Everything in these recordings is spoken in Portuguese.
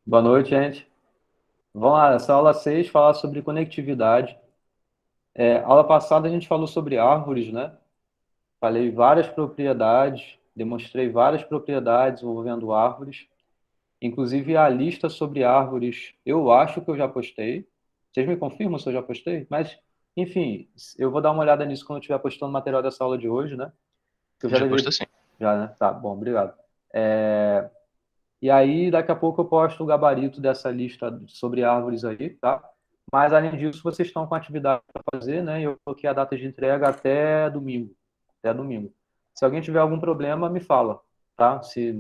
Boa noite, gente. Vamos lá, essa aula 6 fala sobre conectividade. Aula passada a gente falou sobre árvores, né? Falei várias propriedades, demonstrei várias propriedades envolvendo árvores. Inclusive a lista sobre árvores, eu acho que eu já postei. Vocês me confirmam se eu já postei? Mas, enfim, eu vou dar uma olhada nisso quando eu estiver postando o material dessa aula de hoje, né? Que eu já Já postou levei. sim. Já, né? Tá, bom, obrigado. E aí, daqui a pouco eu posto o gabarito dessa lista sobre árvores aí, tá? Mas, além disso, vocês estão com atividade para fazer, né? Eu coloquei a data de entrega até domingo. Até domingo. Se alguém tiver algum problema, me fala, tá? Se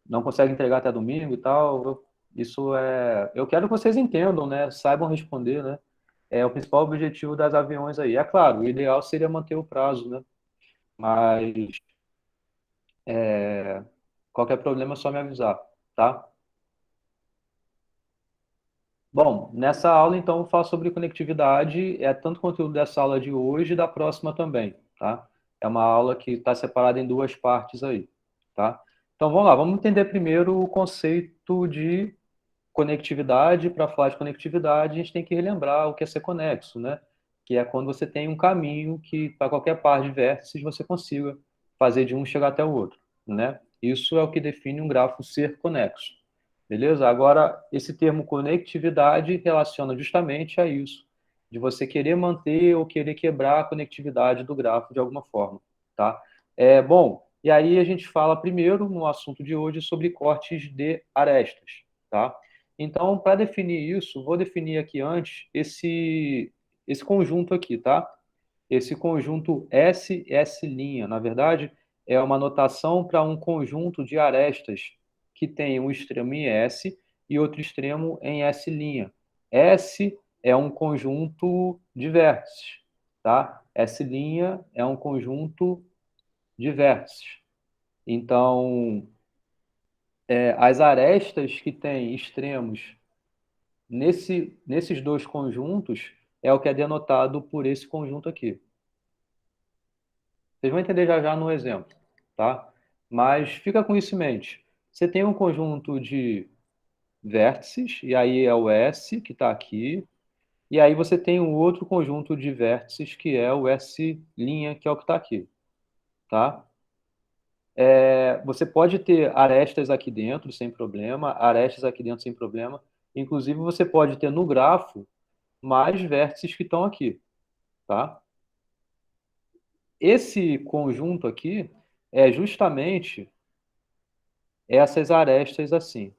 não consegue entregar até domingo e tal, isso é... Eu quero que vocês entendam, né? Saibam responder, né? É o principal objetivo das aviões aí. É claro, o ideal seria manter o prazo, né? Mas qualquer problema é só me avisar, tá? Bom, nessa aula, então, eu falo sobre conectividade, é tanto conteúdo dessa aula de hoje e da próxima também, tá? É uma aula que está separada em duas partes aí, tá? Então, vamos lá, vamos entender primeiro o conceito de conectividade. Para falar de conectividade, a gente tem que relembrar o que é ser conexo, né? Que é quando você tem um caminho que, para qualquer par de vértices, você consiga fazer de um chegar até o outro, né? Isso é o que define um grafo ser conexo. Beleza? Agora, esse termo conectividade relaciona justamente a isso, de você querer manter ou querer quebrar a conectividade do grafo de alguma forma, tá? Bom, e aí a gente fala primeiro, no assunto de hoje, sobre cortes de arestas, tá? Então, para definir isso, vou definir aqui antes esse conjunto aqui, tá? Esse conjunto S, S', na verdade, é uma notação para um conjunto de arestas que tem um extremo em S e outro extremo em S'. S é um conjunto de vértices, tá? S' é um conjunto de vértices. Então, as arestas que têm extremos nesses dois conjuntos é o que é denotado por esse conjunto aqui. Vocês vão entender já já no exemplo, tá? Mas fica com isso em mente. Você tem um conjunto de vértices, e aí é o S que está aqui, e aí você tem um outro conjunto de vértices que é o S', que é o que está aqui, tá? Você pode ter arestas aqui dentro sem problema, arestas aqui dentro sem problema. Inclusive, você pode ter no grafo mais vértices que estão aqui, tá? Esse conjunto aqui é justamente essas arestas assim.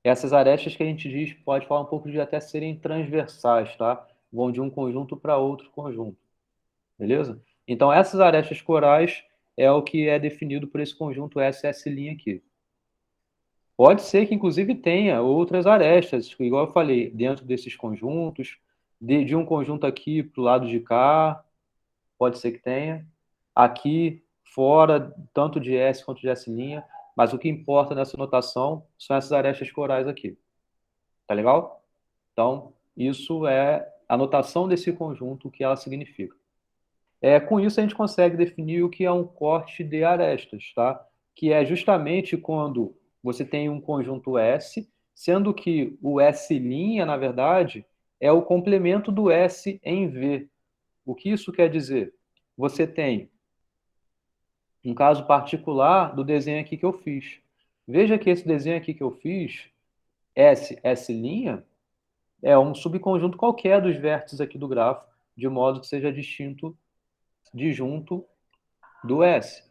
Essas arestas que a gente diz, pode falar um pouco de até serem transversais, tá? Vão de um conjunto para outro conjunto, beleza? Então, essas arestas corais é o que é definido por esse conjunto SS' aqui. Pode ser que, inclusive, tenha outras arestas, igual eu falei, dentro desses conjuntos, de um conjunto aqui para o lado de cá, pode ser que tenha. Aqui, fora, tanto de S quanto de S', mas o que importa nessa notação são essas arestas corais aqui. Tá legal? Então, isso é a notação desse conjunto, o que ela significa. Com isso, a gente consegue definir o que é um corte de arestas, tá? Que é justamente quando você tem um conjunto S, sendo que o S', na verdade, é o complemento do S em V. O que isso quer dizer? Você tem um caso particular do desenho aqui que eu fiz. Veja que esse desenho aqui que eu fiz, S, S', é um subconjunto qualquer dos vértices aqui do grafo, de modo que seja distinto disjunto do S.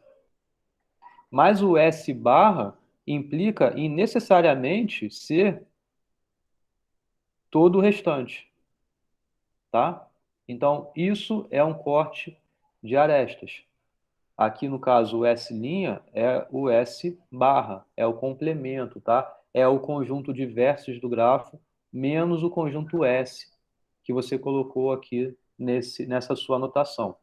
Mas o S barra implica em necessariamente ser todo o restante, tá? Então, isso é um corte de arestas. Aqui, no caso, o S' é o S barra, é o complemento, tá? É o conjunto de vértices do grafo menos o conjunto S que você colocou aqui nessa sua anotação,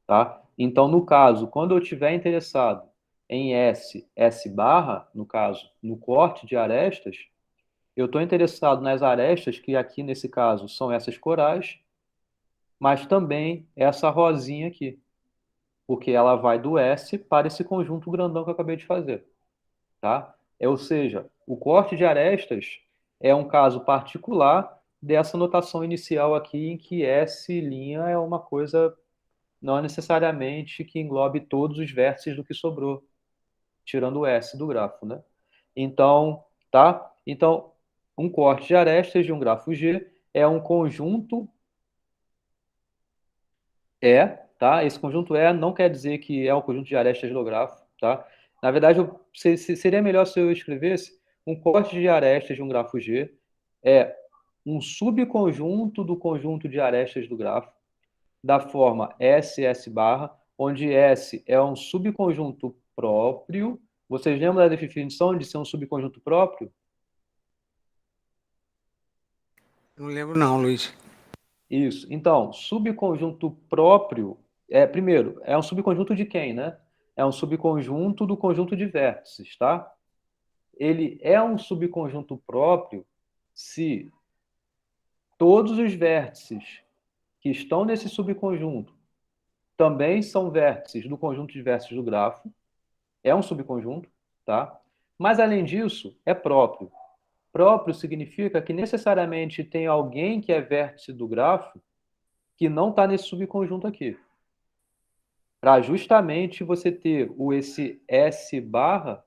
tá? Então, no caso, quando eu estiver interessado em S, S barra, no caso, no corte de arestas, eu estou interessado nas arestas, que aqui nesse caso são essas corais, mas também essa rosinha aqui, porque ela vai do S para esse conjunto grandão que eu acabei de fazer, tá? Ou seja, o corte de arestas é um caso particular dessa notação inicial aqui, em que S' é uma coisa não necessariamente que englobe todos os vértices do que sobrou, tirando o S do grafo, né? Então, tá? Então, um corte de arestas de um grafo G é um conjunto tá? Esse conjunto não quer dizer que é um conjunto de arestas do grafo, tá? Na verdade, seria melhor se eu escrevesse um corte de arestas de um grafo G é um subconjunto do conjunto de arestas do grafo, da forma S barra, onde S é um subconjunto próprio. Vocês lembram da definição de ser um subconjunto próprio? Não lembro não, Luiz. Isso. Então, subconjunto próprio primeiro, é um subconjunto de quem, né? É um subconjunto do conjunto de vértices, tá? Ele é um subconjunto próprio se todos os vértices que estão nesse subconjunto também são vértices do conjunto de vértices do grafo. É um subconjunto, tá? Mas além disso, é próprio. Próprio significa que necessariamente tem alguém que é vértice do grafo que não está nesse subconjunto aqui, para justamente você ter esse S barra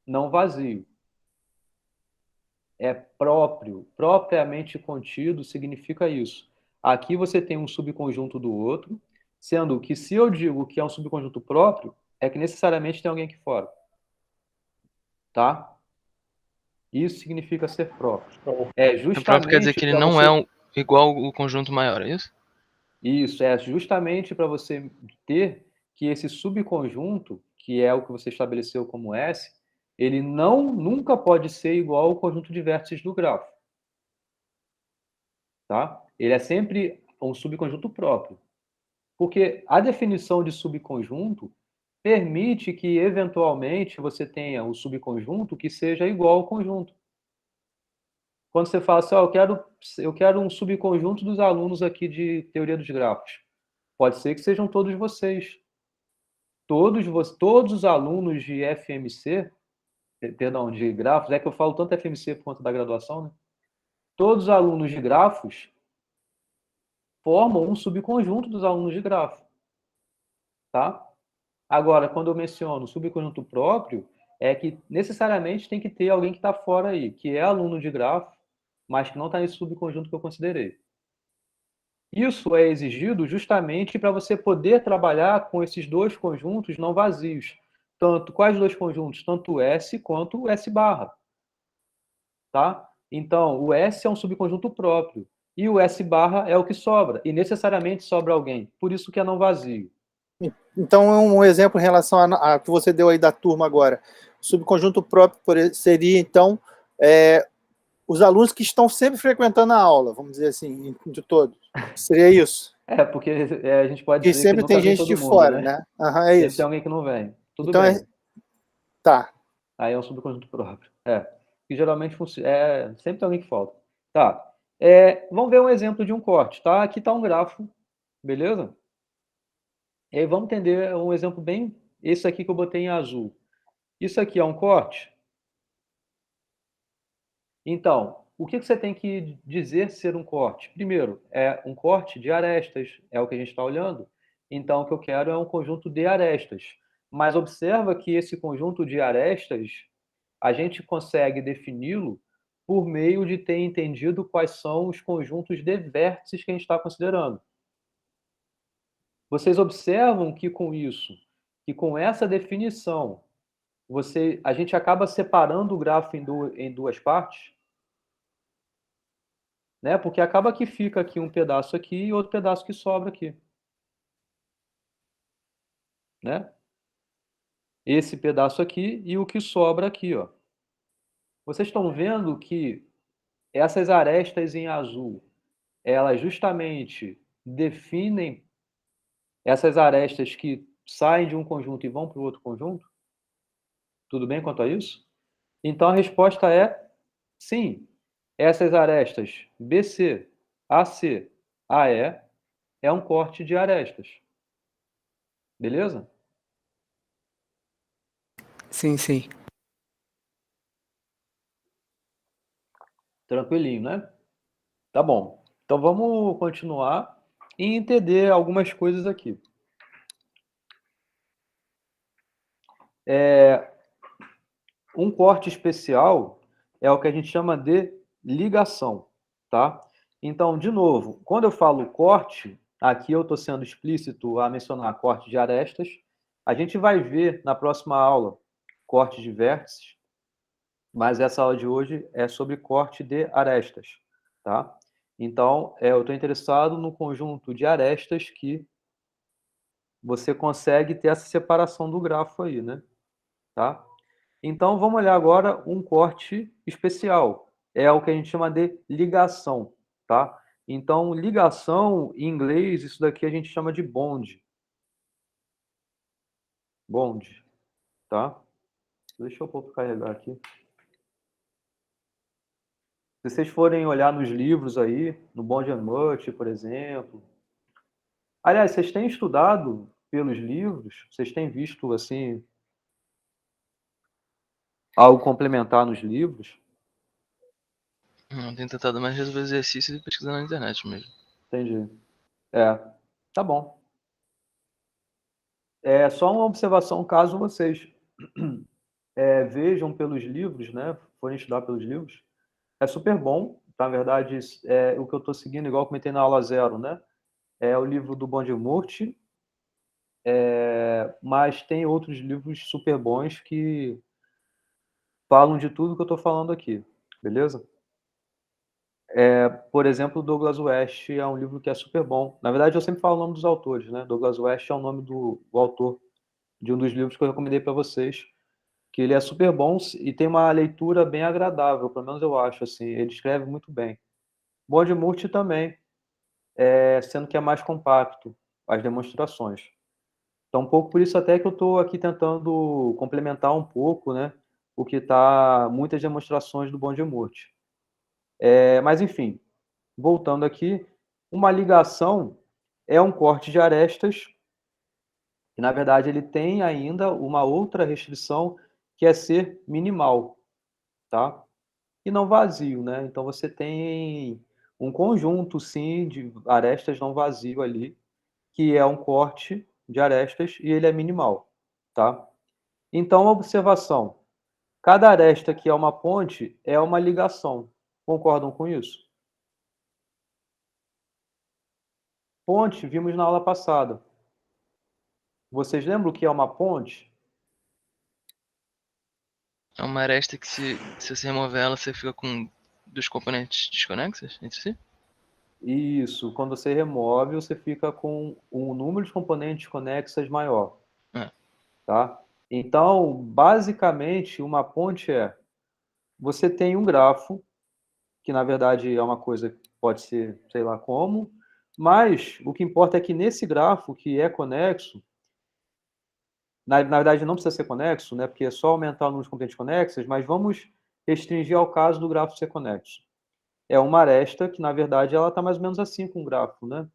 não vazio. É próprio, propriamente contido, significa isso. Aqui você tem um subconjunto do outro, sendo que se eu digo que é um subconjunto próprio, é que necessariamente tem alguém aqui fora. Tá? Isso significa ser próprio. É O próprio quer dizer justamente que ele para não é você. igual o conjunto maior, é isso? Isso, é justamente para você ter que esse subconjunto, que é o que você estabeleceu como S, ele nunca pode ser igual ao conjunto de vértices do grafo. Tá? Ele é sempre um subconjunto próprio. Porque a definição de subconjunto permite que, eventualmente, você tenha um subconjunto que seja igual ao conjunto. Quando você fala assim, eu quero um subconjunto dos alunos aqui de teoria dos grafos. Pode ser que sejam todos vocês. Todos os alunos de FMC, perdão, de grafos, é que eu falo tanto FMC por conta da graduação, né? Todos os alunos de grafos formam um subconjunto dos alunos de grafo, tá? Agora, quando eu menciono subconjunto próprio, é que necessariamente tem que ter alguém que está fora aí, que é aluno de grafo, mas que não está nesse subconjunto que eu considerei. Isso é exigido justamente para você poder trabalhar com esses dois conjuntos não vazios. Tanto quais dois conjuntos? Tanto o S quanto o S barra. Tá? Então, o S é um subconjunto próprio. E o S barra é o que sobra. E necessariamente sobra alguém. Por isso que é não vazio. Então, um exemplo em relação a que você deu aí da turma agora. O subconjunto próprio seria, então, os alunos que estão sempre frequentando a aula, vamos dizer assim, de todos. Seria isso? Porque a gente pode Que dizer que sempre nunca tem vem gente de todo mundo, fora, né? né? Aham, é Sempre tem isso. alguém que não vem. Tudo Então, bem. tá. Aí é um subconjunto próprio. Que geralmente sempre tem alguém que falta. Tá. Vamos ver um exemplo de um corte, tá? Aqui está um grafo, beleza? E aí vamos entender um exemplo bem. Esse aqui que eu botei em azul. Isso aqui é um corte? Então, o que você tem que dizer ser um corte? Primeiro, é um corte de arestas, é o que a gente está olhando. Então, o que eu quero é um conjunto de arestas. Mas observa que esse conjunto de arestas, a gente consegue defini-lo por meio de ter entendido quais são os conjuntos de vértices que a gente está considerando. Vocês observam que com isso, que com essa definição, a gente acaba separando o grafo em duas partes, né? Porque acaba que fica aqui um pedaço aqui e outro pedaço que sobra aqui, né? Esse pedaço aqui e o que sobra aqui, ó. Vocês estão vendo que essas arestas em azul, elas justamente definem essas arestas que saem de um conjunto e vão para o outro conjunto? Tudo bem quanto a isso? Então a resposta é sim. Essas arestas BC, AC, AE é um corte de arestas. Beleza? Sim, sim. Tranquilinho, né? Tá bom. Então vamos continuar e entender algumas coisas aqui. Um corte especial é o que a gente chama de ligação, tá? Então, de novo, quando eu falo corte, aqui eu estou sendo explícito a mencionar corte de arestas. A gente vai ver na próxima aula corte de vértices, mas essa aula de hoje é sobre corte de arestas, tá? Então, eu estou interessado no conjunto de arestas que você consegue ter essa separação do grafo aí, né? Tá? Então, vamos olhar agora um corte especial. É o que a gente chama de ligação, tá? Então, ligação, em inglês, isso daqui a gente chama de bond. Bond, tá? Deixa eu carregar aqui. Se vocês forem olhar nos livros aí, no Bond and Murphy, por exemplo. Aliás, vocês têm estudado pelos livros? Vocês têm visto, assim, algo complementar nos livros? Não, tenho tentado mais resolver exercícios e pesquisar na internet mesmo. Entendi. Tá bom. É só uma observação, caso vocês vejam pelos livros, né? Forem estudar pelos livros, é super bom. Na verdade, o que eu estou seguindo, igual eu comentei na aula zero, né? É o livro do Bondimurti, mas tem outros livros super bons que falam de tudo que eu estou falando aqui, beleza? Por exemplo, Douglas West é um livro que é super bom. Na verdade, eu sempre falo o nome dos autores, né? Douglas West é o nome do autor de um dos livros que eu recomendei para vocês, que ele é super bom e tem uma leitura bem agradável, pelo menos eu acho, assim, ele escreve muito bem. Bond também, sendo que é mais compacto, as demonstrações. Então, um pouco por isso até que eu estou aqui tentando complementar um pouco, né, o que está muitas demonstrações do Bond mas, enfim, voltando aqui, uma ligação é um corte de arestas, e, na verdade, ele tem ainda uma outra restrição, que é ser minimal, tá? E não vazio, né? Então você tem um conjunto, sim, de arestas não vazio ali, que é um corte de arestas e ele é minimal, tá? Então, observação: cada aresta que é uma ponte é uma ligação. Concordam com isso? Ponte, vimos na aula passada. Vocês lembram o que é uma ponte? É uma aresta que se você remover ela, você fica com dos componentes desconexos entre si? Isso, quando você remove, você fica com um número de componentes conexas maior, É. tá? Então, basicamente, uma ponte você tem um grafo, que na verdade é uma coisa que pode ser, sei lá como, mas o que importa é que nesse grafo que é conexo, na verdade não precisa ser conexo, né, porque é só aumentar o número de componentes conexas, mas vamos restringir ao caso do grafo ser conexo. É uma aresta que, na verdade, ela está mais ou menos assim com o gráfico, né?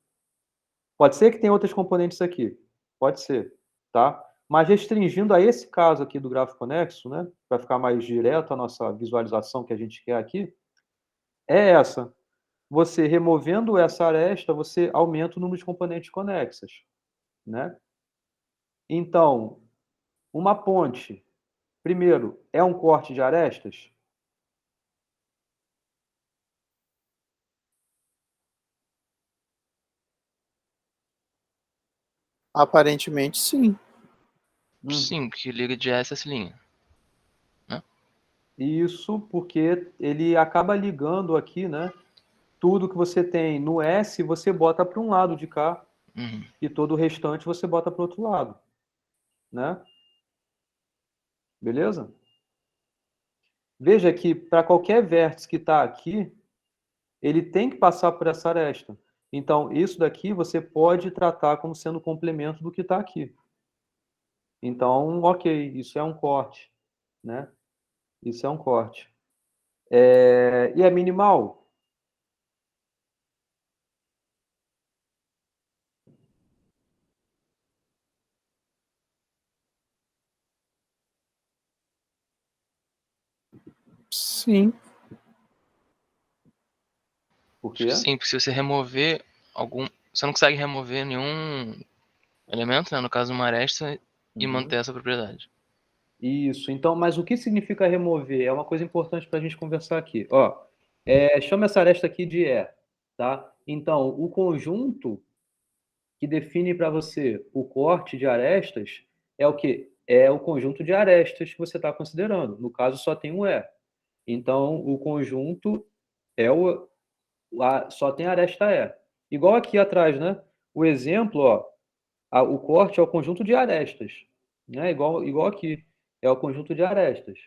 Pode ser que tenha outras componentes aqui, pode ser, tá? Mas restringindo a esse caso aqui do gráfico conexo, né, para ficar mais direto a nossa visualização que a gente quer aqui, é essa. Você removendo essa aresta, você aumenta o número de componentes conexas, né? Então, uma ponte, primeiro, é um corte de arestas? Aparentemente, sim. Sim, porque liga de S a essa linha. Né? Isso porque ele acaba ligando aqui, né? Tudo que você tem no S, você bota para um lado de cá Uhum. e todo o restante você bota para o outro lado, né? Beleza? Veja que para qualquer vértice que está aqui, ele tem que passar por essa aresta. Então, isso daqui você pode tratar como sendo complemento do que está aqui. Então, ok, isso é um corte, né? Isso é um corte. E é minimal? Sim. Por quê? Sim, porque se você remover algum. Você não consegue remover nenhum elemento, né? No caso, uma aresta, e Uhum. manter essa propriedade. Isso. Então, mas o que significa remover? É uma coisa importante para a gente conversar aqui. Ó, chama essa aresta aqui de E, tá? Então, o conjunto que define para você o corte de arestas é o quê? É o conjunto de arestas que você está considerando. No caso, só tem um E. Então, o conjunto é só tem aresta E. Igual aqui atrás, né? O exemplo, ó, o corte é o conjunto de arestas, né? Igual aqui, é o conjunto de arestas.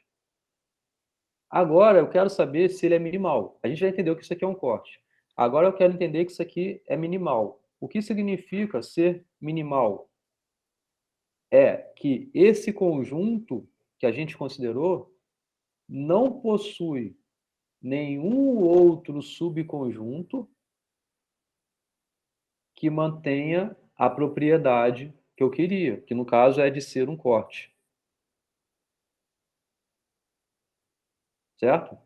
Agora eu quero saber se ele é minimal. A gente já entendeu que isso aqui é um corte. Agora eu quero entender que isso aqui é minimal. O que significa ser minimal? É que esse conjunto que a gente considerou não possui nenhum outro subconjunto que mantenha a propriedade que eu queria, que no caso é de ser um corte, certo?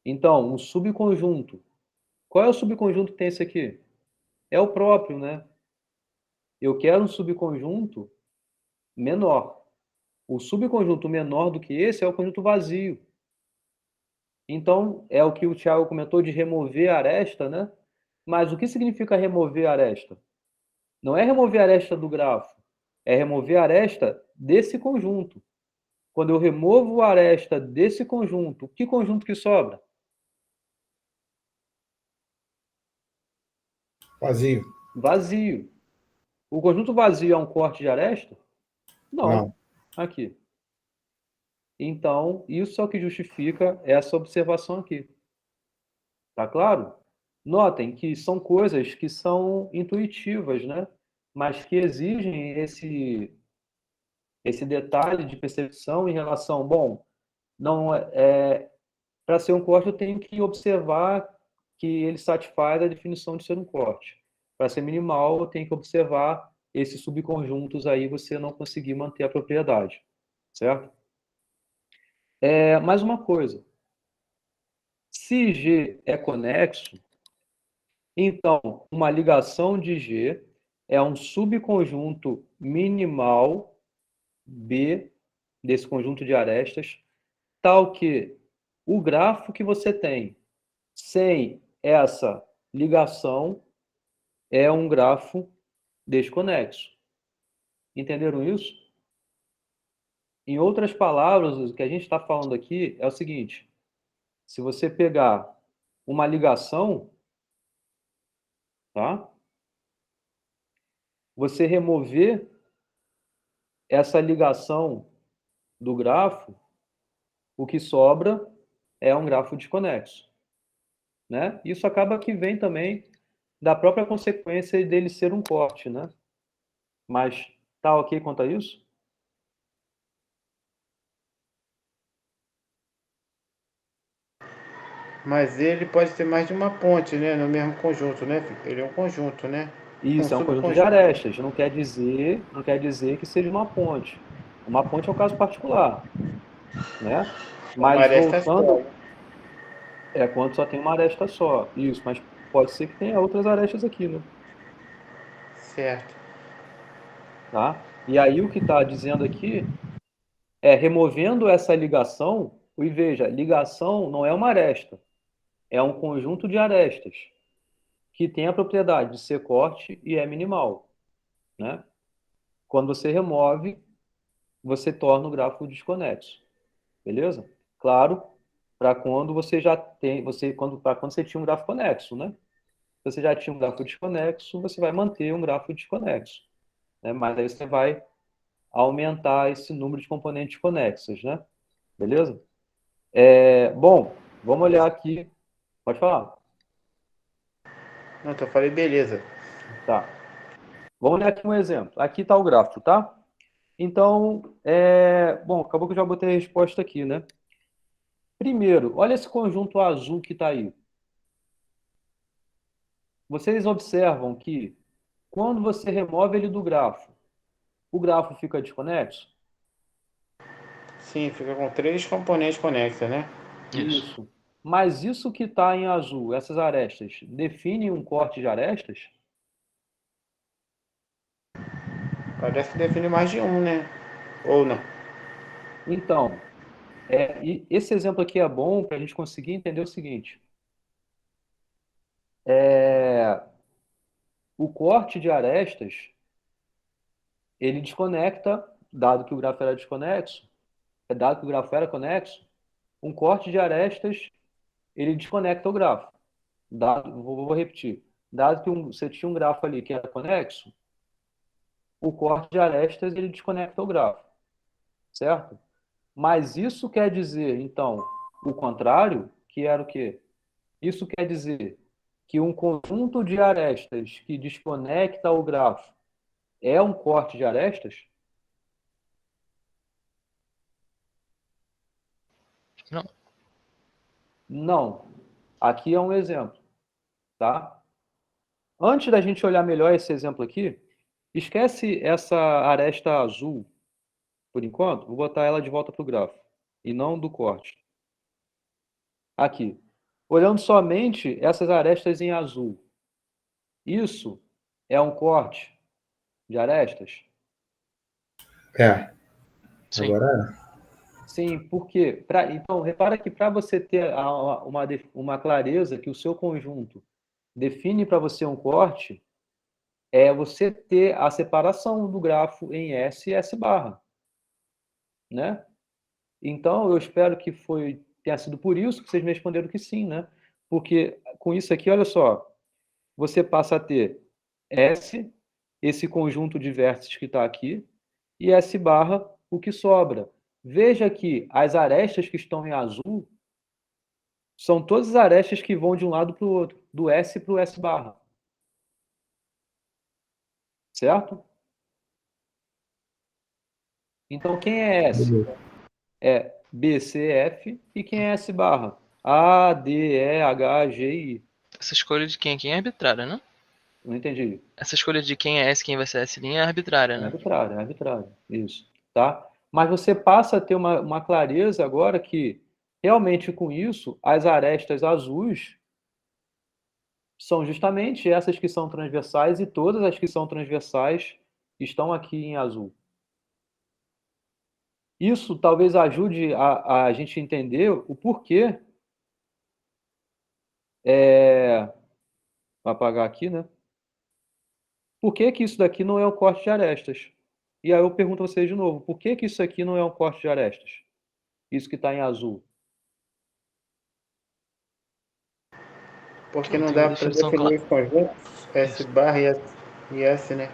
Então, um subconjunto. Qual é o subconjunto que tem esse aqui? É o próprio, né? Eu quero um subconjunto menor. O subconjunto menor do que esse é o conjunto vazio. Então, é o que o Thiago comentou de remover a aresta, né? Mas o que significa remover a aresta? Não é remover a aresta do grafo, é remover a aresta desse conjunto. Quando eu removo a aresta desse conjunto, que conjunto que sobra? Vazio. Vazio. O conjunto vazio é um corte de aresta? Não. Não. Aqui. Então, isso é o que justifica essa observação aqui. Tá claro? Notem que são coisas que são intuitivas, né? Mas que exigem esse detalhe de percepção em relação, bom, não para ser um corte eu tenho que observar que ele satisfaz a definição de ser um corte. Para ser minimal, eu tenho que observar esses subconjuntos aí você não conseguir manter a propriedade, certo? Mais uma coisa, se G é conexo, então uma ligação de G é um subconjunto minimal B desse conjunto de arestas, tal que o grafo que você tem sem essa ligação é um grafo desconexo. Entenderam isso? Em outras palavras, o que a gente está falando aqui é o seguinte: se você pegar uma ligação, tá? Você remover essa ligação do grafo, o que sobra é um grafo desconexo, né? Isso acaba que vem também da própria consequência dele ser um corte, né? Mas tá ok quanto a isso? Mas ele pode ter mais de uma ponte, né? No mesmo conjunto, né? Ele é um conjunto, né? Um Isso é um conjunto de subconjunto. arestas. Não quer dizer que seja uma ponte. Uma ponte é um caso particular, né? É uma Mas aresta só. voltando, quando só tem uma aresta só. Isso, mas pode ser que tenha outras arestas aqui, né? Certo. Tá? E aí o que está dizendo aqui é removendo essa ligação, e veja, ligação não é uma aresta, é um conjunto de arestas que tem a propriedade de ser corte e é minimal, né? Quando você remove, você torna o gráfico desconexo, beleza? Claro, para quando você já tem, para quando você tinha um gráfico conexo, né? Se você já tinha um gráfico desconexo, você vai manter um gráfico desconexo, né? Mas aí você vai aumentar esse número de componentes conexos, né? Beleza? Bom, vamos olhar aqui. Pode falar. Não, então eu falei, beleza. Tá. Vamos olhar aqui um exemplo. Aqui está o gráfico, tá? Então, bom, acabou que eu já botei a resposta aqui, né? Primeiro, olha esse conjunto azul que está aí. Vocês observam que quando você remove ele do grafo, o grafo fica desconexo? Sim, fica com três componentes conexos, né? Isso. Isso. Mas isso que está em azul, essas arestas, define um corte de arestas? Parece que define mais de um, né? Ou não? Então, e esse exemplo aqui é bom para a gente conseguir entender o seguinte: é, o corte de arestas, ele desconecta, dado que o grafo era desconexo, dado que o grafo era conexo, um corte de arestas, ele desconecta o grafo. Vou repetir. Dado que você tinha um grafo ali que era conexo, o corte de arestas, ele desconecta o grafo, certo? Mas isso quer dizer, então, o contrário, que era o quê? Isso quer dizer que um conjunto de arestas que desconecta o grafo é um corte de arestas? Não. Não. Aqui é um exemplo, tá? Antes da gente olhar melhor esse exemplo aqui, esquece essa aresta azul por enquanto. Vou botar ela de volta para o grafo e não do corte. Aqui. Olhando somente essas arestas em azul. Isso é um corte de arestas? É, Sim. agora Sim, porque então repara que para você ter uma clareza que o seu conjunto define para você um corte, é você ter a separação do grafo em S e S barra, né? Então eu espero que tenha sido por isso que vocês me responderam que sim, né? Porque com isso aqui, olha só, você passa a ter S, esse conjunto de vértices que está aqui, e S barra, o que sobra. Veja que as arestas que estão em azul são todas as arestas que vão de um lado para o outro, do S para o S barra. Certo? Então, quem é S? É B, C, F. E quem é S barra? A, D, E, H, G, I. Essa escolha de quem é arbitrária, né? Não entendi. Essa escolha de quem é S, quem vai ser S' é arbitrária, É né? arbitrário, é arbitrário. Isso. Tá? Mas você passa a ter uma clareza agora que, realmente, com isso, as arestas azuis são justamente essas que são transversais e todas as que são transversais estão aqui em azul. Isso talvez ajude a gente entender o porquê. Vou apagar aqui, né? Por que que isso daqui não é um corte de arestas? E aí eu pergunto a vocês de novo, por que que isso aqui não é um corte de arestas? Isso que está em azul. Porque Não não tem uma dá para definição definir clara. os conjuntos S Isso. barra e S, né?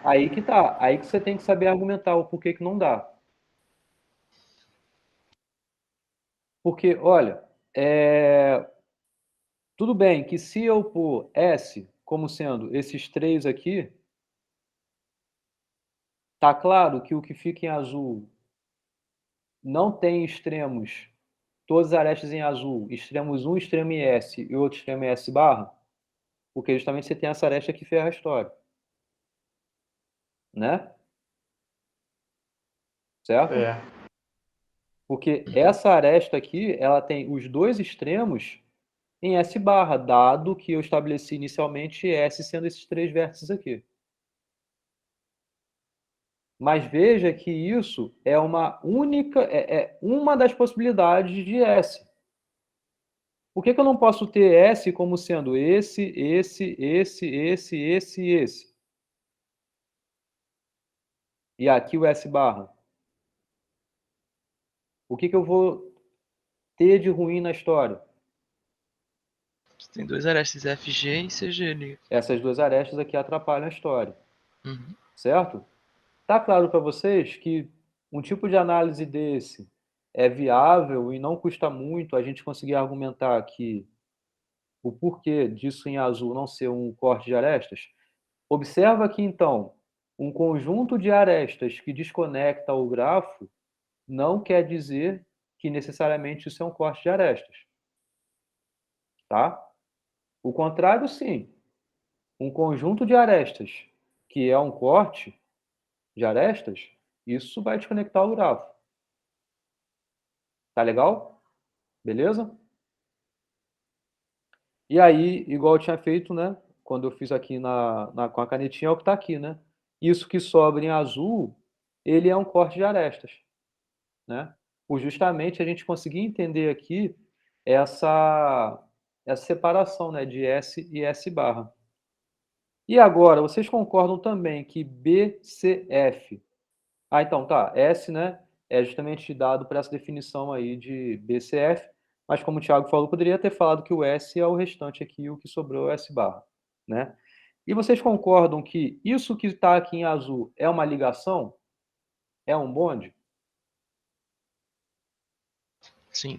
Aí que tá. Aí que você tem que saber argumentar o porquê que não dá. Porque, olha, tudo bem que se eu pôr S como sendo esses três aqui, tá claro que o que fica em azul não tem extremos, todas as arestas em azul, extremos um extremo em S e outro extremo em S barra, porque justamente você tem essa aresta que ferra a história, né? Certo? É. Porque essa aresta aqui, ela tem os dois extremos em S barra, dado que eu estabeleci inicialmente S sendo esses três vértices aqui. Mas veja que isso é uma única, é uma das possibilidades de S. Por que que eu não posso ter S como sendo esse e esse? E aqui o S barra. O que que eu vou ter de ruim na história? Tem dois arestas FG e CG ali. Essas duas arestas aqui atrapalham a história, Uhum. certo? Tá claro para vocês que um tipo de análise desse é viável e não custa muito a gente conseguir argumentar que o porquê disso em azul não ser um corte de arestas? Observa aqui, então, um conjunto de arestas que desconecta o grafo não quer dizer que necessariamente isso é um corte de arestas, tá? O contrário, sim. Um conjunto de arestas que é um corte de arestas, isso vai desconectar o grafo. Tá legal? Beleza? E aí, igual eu tinha feito, né? Quando eu fiz aqui com a canetinha, é o que está aqui, né? Isso que sobra em azul, ele é um corte de arestas, né? Por justamente a gente conseguir entender aqui essa, essa separação, né, de S e S barra. E agora, vocês concordam também que BCF... Ah, então, tá. S, né, é justamente dado para essa definição aí de BCF, mas como o Thiago falou, poderia ter falado que o S é o restante aqui, o que sobrou é S barra, né? E vocês concordam que isso que está aqui em azul é uma ligação? É um bonde? Sim.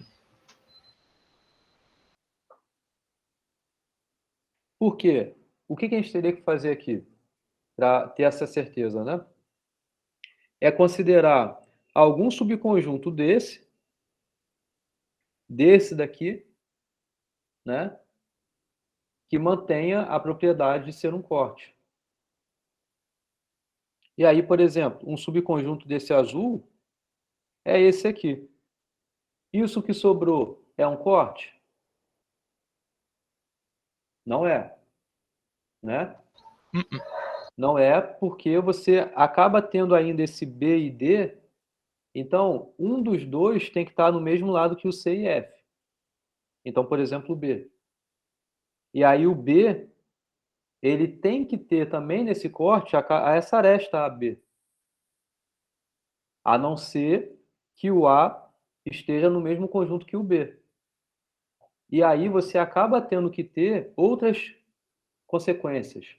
Por quê? O que a gente teria que fazer aqui para ter essa certeza, né? É considerar algum subconjunto desse daqui, né? Que mantenha a propriedade de ser um corte. E aí, por exemplo, um subconjunto desse azul é esse aqui. Isso que sobrou é um corte? Não é, né? Não é, porque você acaba tendo ainda esse B e D, então um dos dois tem que estar no mesmo lado que o C e F. Então, por exemplo, o B. E aí o B, ele tem que ter também nesse corte essa aresta AB. A não ser que o A esteja no mesmo conjunto que o B. E aí você acaba tendo que ter outras consequências.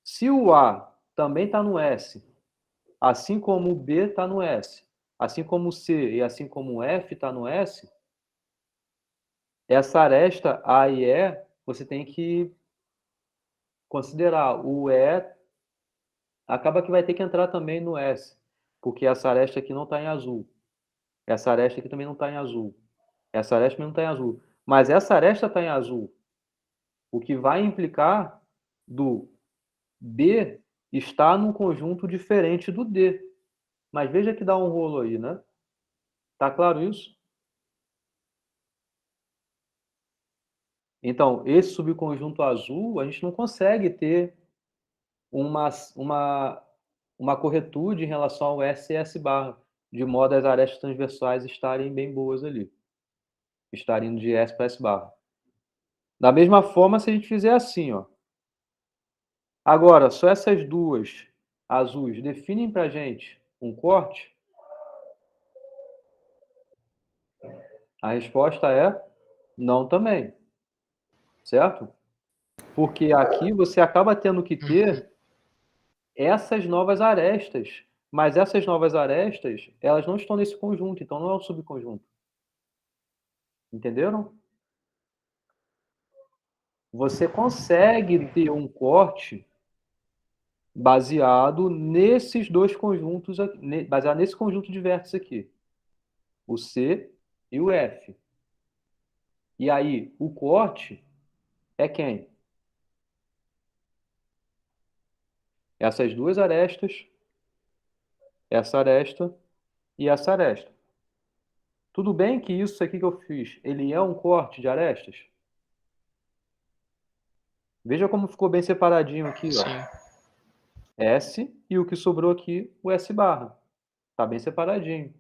Se o A também está no S, assim como o B está no S, assim como o C e assim como o F está no S, essa aresta A e E, você tem que considerar. O E acaba que vai ter que entrar também no S, porque essa aresta aqui não está em azul. Essa aresta aqui também não está em azul. Essa aresta também não está em azul. Mas essa aresta está em azul, o que vai implicar do B estar num conjunto diferente do D. Mas veja que dá um rolo aí, né? Tá claro isso? Então, esse subconjunto azul, a gente não consegue ter uma, uma, uma corretude em relação ao S e S barra, de modo as arestas transversais estarem bem boas ali, estarem de S para S barra. Da mesma forma, se a gente fizer assim, ó. Agora, só essas duas azuis definem para a gente um corte? A resposta é não também, certo? Porque aqui você acaba tendo que ter essas novas arestas, mas essas novas arestas, elas não estão nesse conjunto, então não é um subconjunto. Entenderam? Você consegue ter um corte baseado nesses dois conjuntos, baseado nesse conjunto de vértices aqui, o C e o F. E aí, o corte é quem? Essas duas arestas, essa aresta e essa aresta. Tudo bem que isso aqui que eu fiz, ele é um corte de arestas? Veja como ficou bem separadinho aqui, ó. Sim. S e o que sobrou aqui, o S barra. Tá bem separadinho.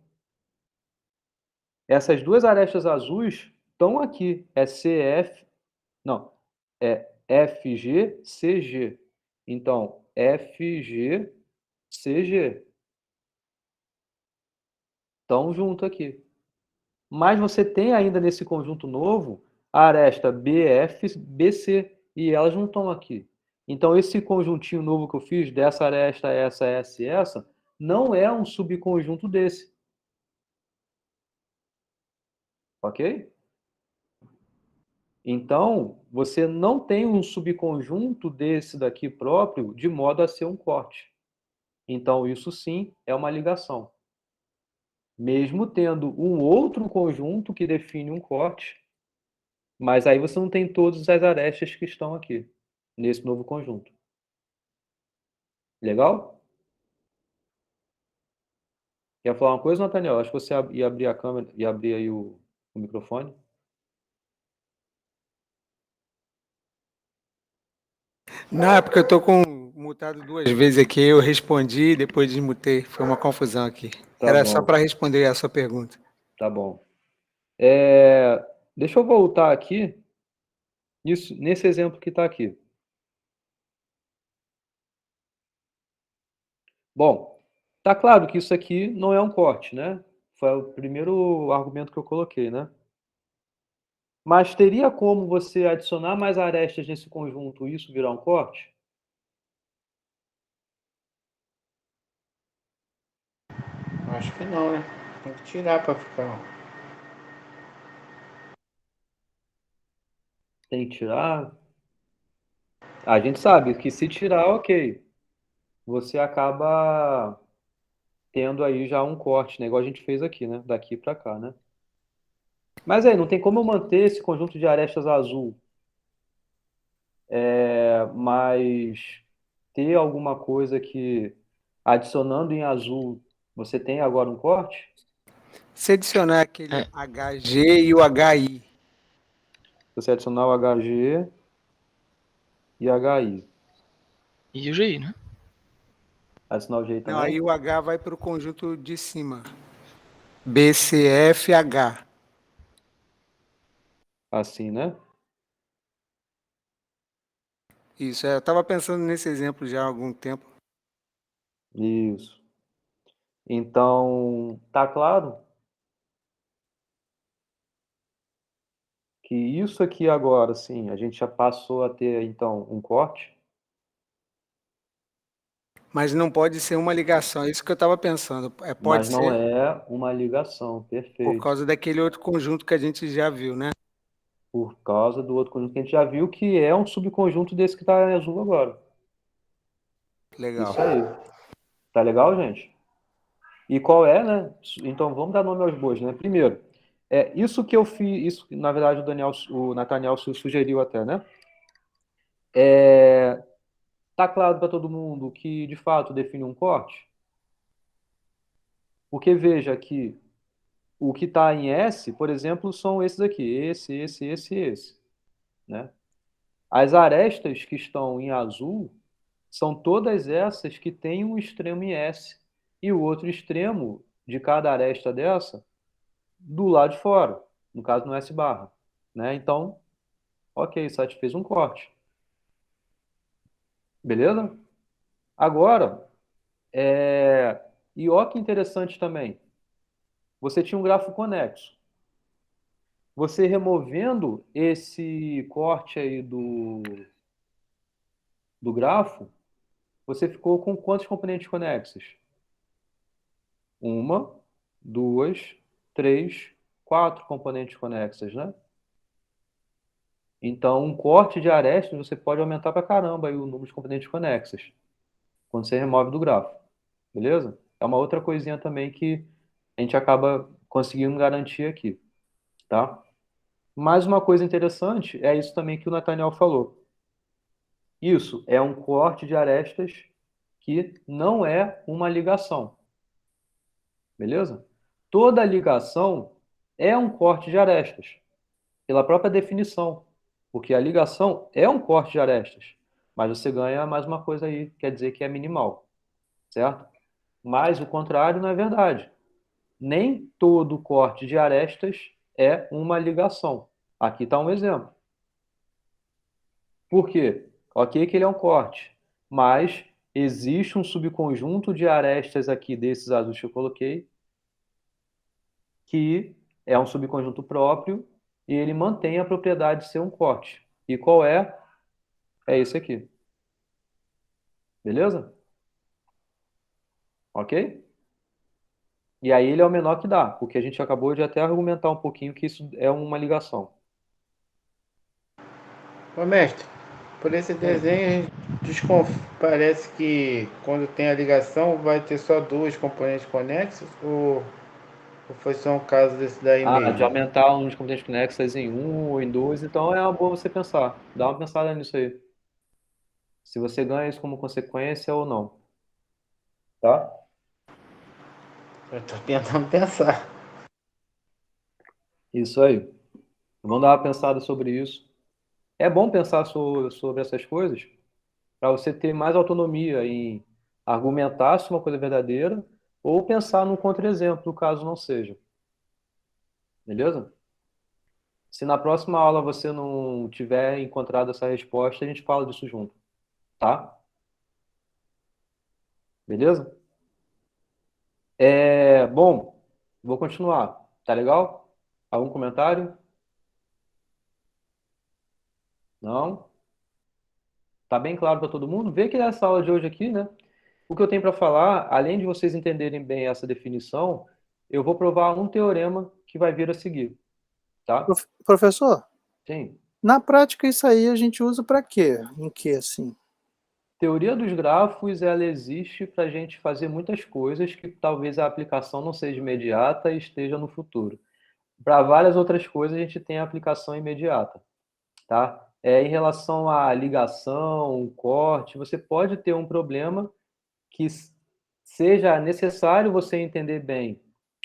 Essas duas arestas azuis estão aqui. É CF, não, é FG, CG. Então, FG, CG. Estão junto aqui. Mas você tem ainda nesse conjunto novo a aresta BF, BC, e elas não estão aqui. Então, esse conjuntinho novo que eu fiz, dessa aresta, essa, não é um subconjunto desse. Ok? Então, você não tem um subconjunto desse daqui próprio de modo a ser um corte. Então, isso sim é uma ligação. Mesmo tendo um outro conjunto que define um corte, mas aí você não tem todas as arestas que estão aqui, nesse novo conjunto. Legal? Quer falar uma coisa, Nathaniel? Acho que você ia abrir a câmera, ia abrir aí o microfone. Não, é porque eu tô com mutado 2 vezes aqui, eu respondi e depois desmutei. Foi uma confusão aqui. Tá Era só bom, para responder a sua pergunta. tá bom. É, deixa eu voltar aqui, nesse exemplo que está aqui. Bom, tá claro que isso aqui não é um corte, né? Foi o primeiro argumento que eu coloquei, né? Mas teria como você adicionar mais arestas nesse conjunto e isso virar um corte? Acho que não, né? Tem que tirar para ficar. Tem que tirar? A gente sabe que se tirar, ok. Você acaba tendo aí já um corte, né? Igual a gente fez aqui, né? Daqui para cá, né? Mas aí, não tem como eu manter esse conjunto de arestas azul, mas ter alguma coisa que, adicionando em azul, você tem agora um corte? Se adicionar aquele É, HG e o HI, Você adicionar o HG e HI. e o GI, né? Adicionar o GI não, aí também? o H vai para o conjunto de cima. BCFH. Assim, né? Isso, eu estava pensando nesse exemplo já há algum tempo. Isso. Então, tá claro que isso aqui agora, sim, a gente já passou a ter, então, um corte, Mas não pode ser uma ligação, é isso que eu estava pensando. Pode mas não ser é uma ligação, por perfeito. causa daquele outro conjunto que a gente já viu, né? Por causa do outro conjunto que a gente já viu, que é um subconjunto desse que está em azul agora. Legal. Isso aí. Tá legal, gente? E qual é, né? Então vamos dar nome aos bois, né? Primeiro, isso que eu fiz, isso que na verdade o Nathaniel sugeriu até, né? Tá claro para todo mundo que de fato define um corte? Porque veja que o que está em S, por exemplo, são esses aqui, esse, né? As arestas que estão em azul são todas essas que têm um extremo em S e o outro extremo de cada aresta dessa do lado de fora, no caso no S barra, né? Então, ok, satisfez um corte, beleza? Agora, e ó que interessante também, você tinha um grafo conexo. Você removendo esse corte aí do grafo, você ficou com quantos componentes conexos? Uma, duas, três, quatro componentes conexas, né? Então, um corte de arestas você pode aumentar pra caramba aí o número de componentes conexas quando você remove do grafo, beleza? É uma outra coisinha também que a gente acaba conseguindo garantir aqui, tá? Mais uma coisa interessante é isso também que o Nathaniel falou. Isso é um corte de arestas que não é uma ligação, beleza? Toda ligação é um corte de arestas, pela própria definição, porque a ligação é um corte de arestas, mas você ganha mais uma coisa aí, quer dizer que é minimal, certo? Mas o contrário não é verdade. Nem todo corte de arestas é uma ligação. Aqui está um exemplo. Por quê? Ok que ele é um corte, mas existe um subconjunto de arestas aqui desses azuis que eu coloquei, que é um subconjunto próprio e ele mantém a propriedade de ser um corte. E qual é? É esse aqui. Beleza? Ok? E aí ele é o menor que dá, porque a gente acabou de até argumentar um pouquinho que isso é uma ligação. Ô mestre, por esse desenho a gente parece que quando tem a ligação vai ter só duas componentes conexas ou foi só um caso desse daí Ah, de mesmo? aumentar uns componentes conexos em um ou em dois, então é uma boa você pensar. Dá uma pensada nisso aí. Se você ganha isso como consequência ou não, tá? Eu tô tentando pensar. Isso aí. Vamos dar uma pensada sobre isso. É bom pensar sobre essas coisas, para você ter mais autonomia em argumentar se uma coisa é verdadeira ou pensar num contra-exemplo, caso não seja. Beleza? Se na próxima aula você não tiver encontrado essa resposta, a gente fala disso junto, tá? Beleza? Bom, vou continuar. Tá legal? Algum comentário? Não? Tá bem claro para todo mundo? Vê que nessa aula de hoje aqui, né? O que eu tenho para falar, além de vocês entenderem bem essa definição, eu vou provar um teorema que vai vir a seguir, tá? Professor, Sim. na prática isso aí a gente usa para quê? Em que, assim? Teoria dos grafos, ela existe para a gente fazer muitas coisas que talvez a aplicação não seja imediata e esteja no futuro. Para várias outras coisas, a gente tem a aplicação imediata, tá? Em relação à ligação, corte, você pode ter um problema que seja necessário você entender bem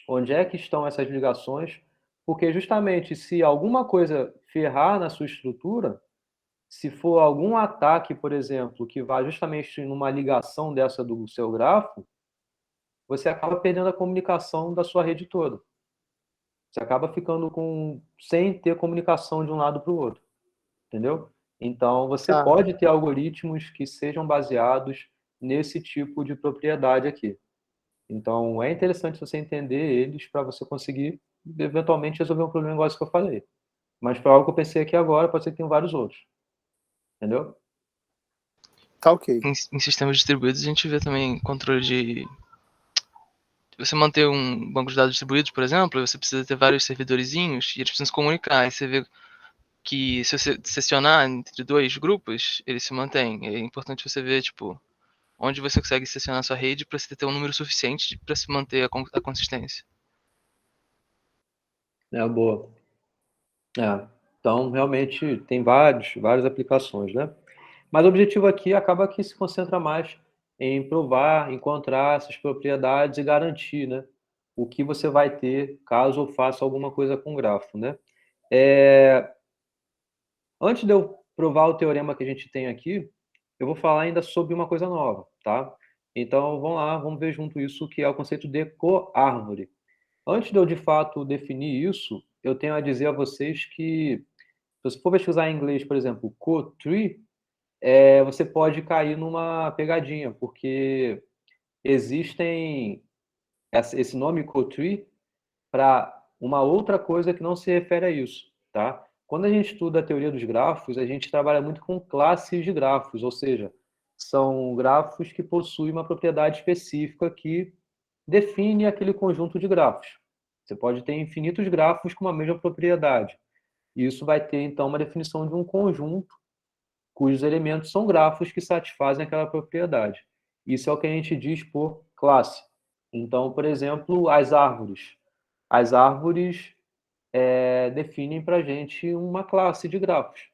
onde é que estão essas ligações, porque justamente se alguma coisa ferrar na sua estrutura, se for algum ataque, por exemplo, que vá justamente numa ligação dessa do seu grafo, você acaba perdendo a comunicação da sua rede toda. Você acaba ficando sem ter comunicação de um lado para o outro, entendeu? Então, você Tá, pode ter algoritmos que sejam baseados nesse tipo de propriedade aqui. Então, é interessante você entender eles para você conseguir, eventualmente, resolver um problema igual esse que eu falei. Mas para algo que eu pensei aqui agora, pode ser que tenha vários outros. Entendeu? tá ok. Em sistemas distribuídos a gente vê também controle de você manter um banco de dados distribuídos, por exemplo, você precisa ter vários servidorzinhos e eles precisam se comunicar. Aí você vê que se você sessionar entre dois grupos, eles se mantêm. É importante você ver, tipo, onde você consegue sessionar sua rede para você ter um número suficiente para se manter a consistência. É boa. Então, realmente, tem várias aplicações, né? Mas o objetivo aqui acaba que se concentra mais em provar, encontrar essas propriedades e garantir, né? O que você vai ter caso eu faça alguma coisa com o grafo, né? É, Antes de eu provar o teorema que a gente tem aqui, eu vou falar ainda sobre uma coisa nova, tá? Então, vamos lá, vamos ver junto isso, que é o conceito de coárvore. Antes de eu, de fato, definir isso, eu tenho a dizer a vocês que, se você for pesquisar em inglês, por exemplo, co-tree, você pode cair numa pegadinha, porque existem esse nome co-tree para uma outra coisa que não se refere a isso, tá? Quando a gente estuda a teoria dos grafos, a gente trabalha muito com classes de grafos, ou seja, são grafos que possuem uma propriedade específica que define aquele conjunto de grafos. Você pode ter infinitos grafos com a mesma propriedade. E isso vai ter, então, uma definição de um conjunto cujos elementos são grafos que satisfazem aquela propriedade. Isso é o que a gente diz por classe. Então, por exemplo, as árvores. As árvores definem para a gente uma classe de grafos.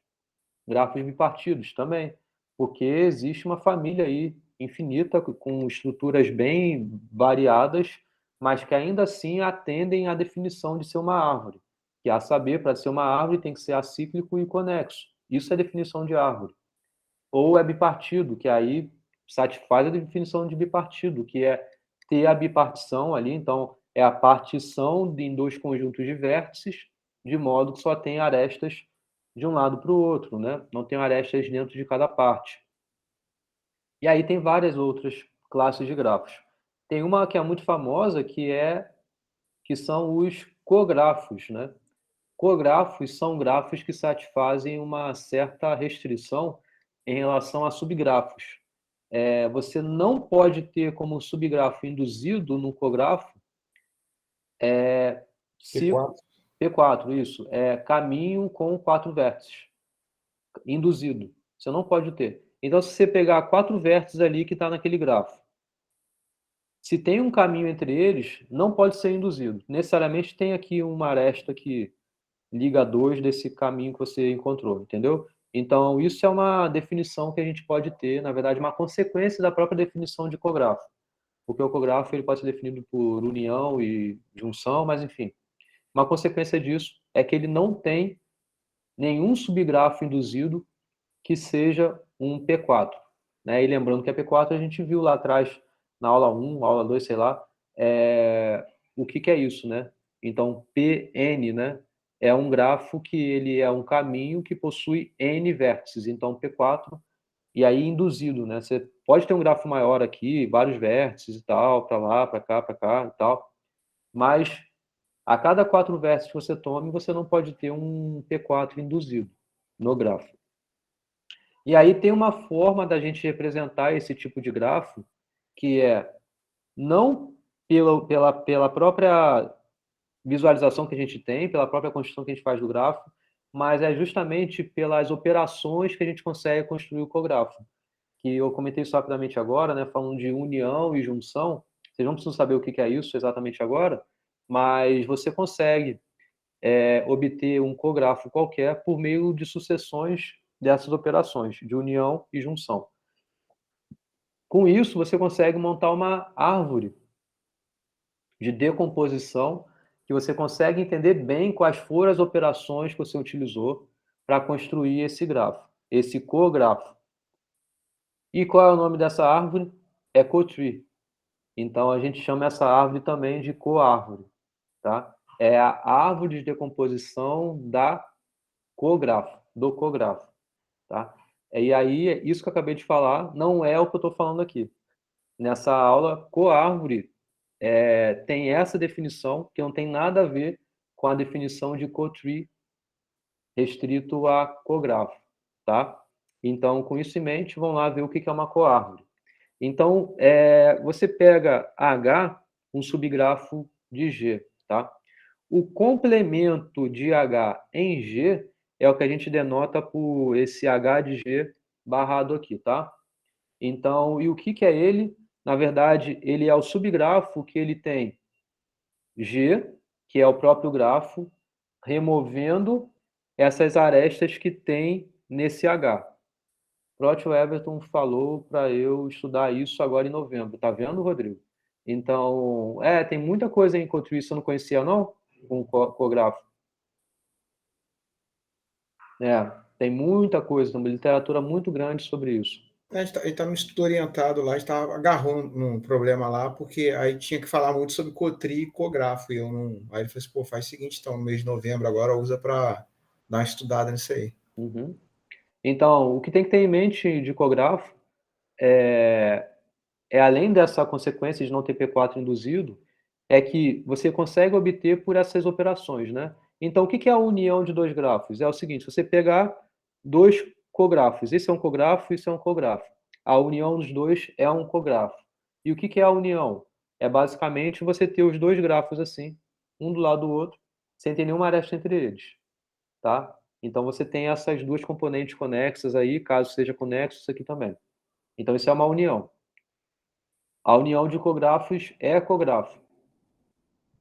Grafos bipartidos também, porque existe uma família aí infinita com estruturas bem variadas, mas que ainda assim atendem à definição de ser uma árvore. Que a saber, para ser uma árvore tem que ser acíclico e conexo. Isso é a definição de árvore. Ou é bipartido, que aí satisfaz a definição de bipartido, que é ter a bipartição ali, então é a partição em dois conjuntos de vértices, de modo que só tem arestas de um lado para o outro, né? Não tem arestas dentro de cada parte. E aí tem várias outras classes de grafos. Tem uma que é muito famosa, que são os cografos, né? Cografos são grafos que satisfazem uma certa restrição em relação a subgrafos. Você não pode ter como subgrafo induzido no cografo se P4. P4, isso, caminho com 4 vértices, induzido. Você não pode ter. Então, se você pegar 4 vértices ali que está naquele grafo, se tem um caminho entre eles, não pode ser induzido. Necessariamente tem aqui uma aresta que liga dois desse caminho que você encontrou, entendeu? Então, isso é uma definição que a gente pode ter, na verdade, uma consequência da própria definição de cografo. Porque o cografo ele pode ser definido por união e junção, mas enfim. Uma consequência disso é que ele não tem nenhum subgrafo induzido que seja um P4. né? E lembrando que a P4 a gente viu lá atrás, na aula 1, aula 2, sei lá, o que é isso, né? Então, Pn, né, é um grafo que ele é um caminho que possui n vértices. Então, P4, e aí induzido, né? Você pode ter um grafo maior aqui, vários vértices e tal, para lá, para cá e tal, mas a cada 4 vértices que você tome, você não pode ter um P4 induzido no grafo. E aí tem uma forma da gente representar esse tipo de grafo, que é não pela própria visualização que a gente tem, pela própria construção que a gente faz do grafo, mas é justamente pelas operações que a gente consegue construir o cografo. Que eu comentei isso rapidamente agora, né, falando de união e junção. Vocês não precisam saber o que é isso exatamente agora, mas você consegue obter um cografo qualquer por meio de sucessões dessas operações de união e junção. Com isso, você consegue montar uma árvore de decomposição que você consegue entender bem quais foram as operações que você utilizou para construir esse grafo, esse cografo. E qual é o nome dessa árvore? É cotree. Então a gente chama essa árvore também de coárvore, tá? É a árvore de decomposição do cografo, tá? E aí, isso que eu acabei de falar não é o que eu estou falando aqui. Nessa aula, coárvore tem essa definição que não tem nada a ver com a definição de cotree restrito a cografo, tá? Então, com isso em mente, vamos lá ver o que é uma coárvore. Então, você pega H, um subgrafo de G, tá? O complemento de H em G é o que a gente denota por esse H de G barrado aqui, tá? Então, e o que é ele? Na verdade, ele é o subgrafo que ele tem G, que é o próprio grafo, removendo essas arestas que tem nesse H. Próprio Everton falou para eu estudar isso agora em novembro. Tá vendo, Rodrigo? Então, tem muita coisa em enquanto isso eu não conhecia, não? Com cografo. Tem muita coisa, uma literatura muito grande sobre isso. A gente tá no estudo orientado lá, a gente agarrou num problema lá, porque aí tinha que falar muito sobre cotri e cografo, e eu não... Aí ele falou assim, pô, faz o seguinte, então, no mês de novembro agora, usa para dar uma estudada nisso aí. Uhum. Então, o que tem que ter em mente de cografo além dessa consequência de não ter P4 induzido, é que você consegue obter por essas operações, né? Então, o que é a união de dois grafos? É o seguinte, você pegar dois cografos, esse é um cografo, isso é um cografo. A união dos dois é um cografo. E o que é a união? É basicamente você ter os dois grafos assim, um do lado do outro, sem ter nenhuma aresta entre eles, tá? Então, você tem essas duas componentes conexas aí, caso seja conexo, isso aqui também. Então, isso é uma união. A união de cografos é cografo.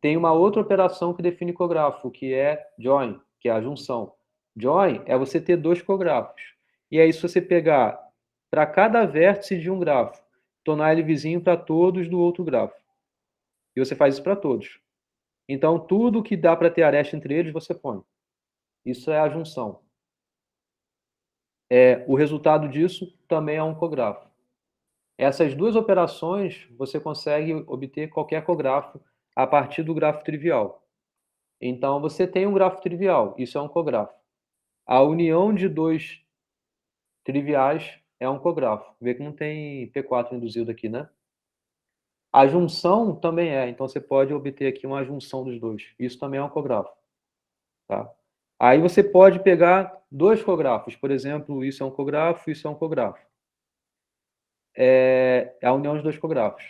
Tem uma outra operação que define cografo, que é join, que é a junção. Join é você ter dois cografos. E aí, se você pegar para cada vértice de um grafo, tornar ele vizinho para todos do outro grafo. E você faz isso para todos. Então, tudo que dá para ter aresta entre eles, você põe. Isso é a junção. O resultado disso também é um cografo. Essas duas operações, você consegue obter qualquer cografo a partir do grafo trivial. Então, você tem um grafo trivial, isso é um cografo. A união de dois triviais é um cografo. Vê que não tem P4 induzido aqui, né? A junção também então você pode obter aqui uma junção dos dois. Isso também é um cografo. Tá? Aí você pode pegar dois cografos, por exemplo, isso é um cografo, isso é um cografo. É a união de dois cografos.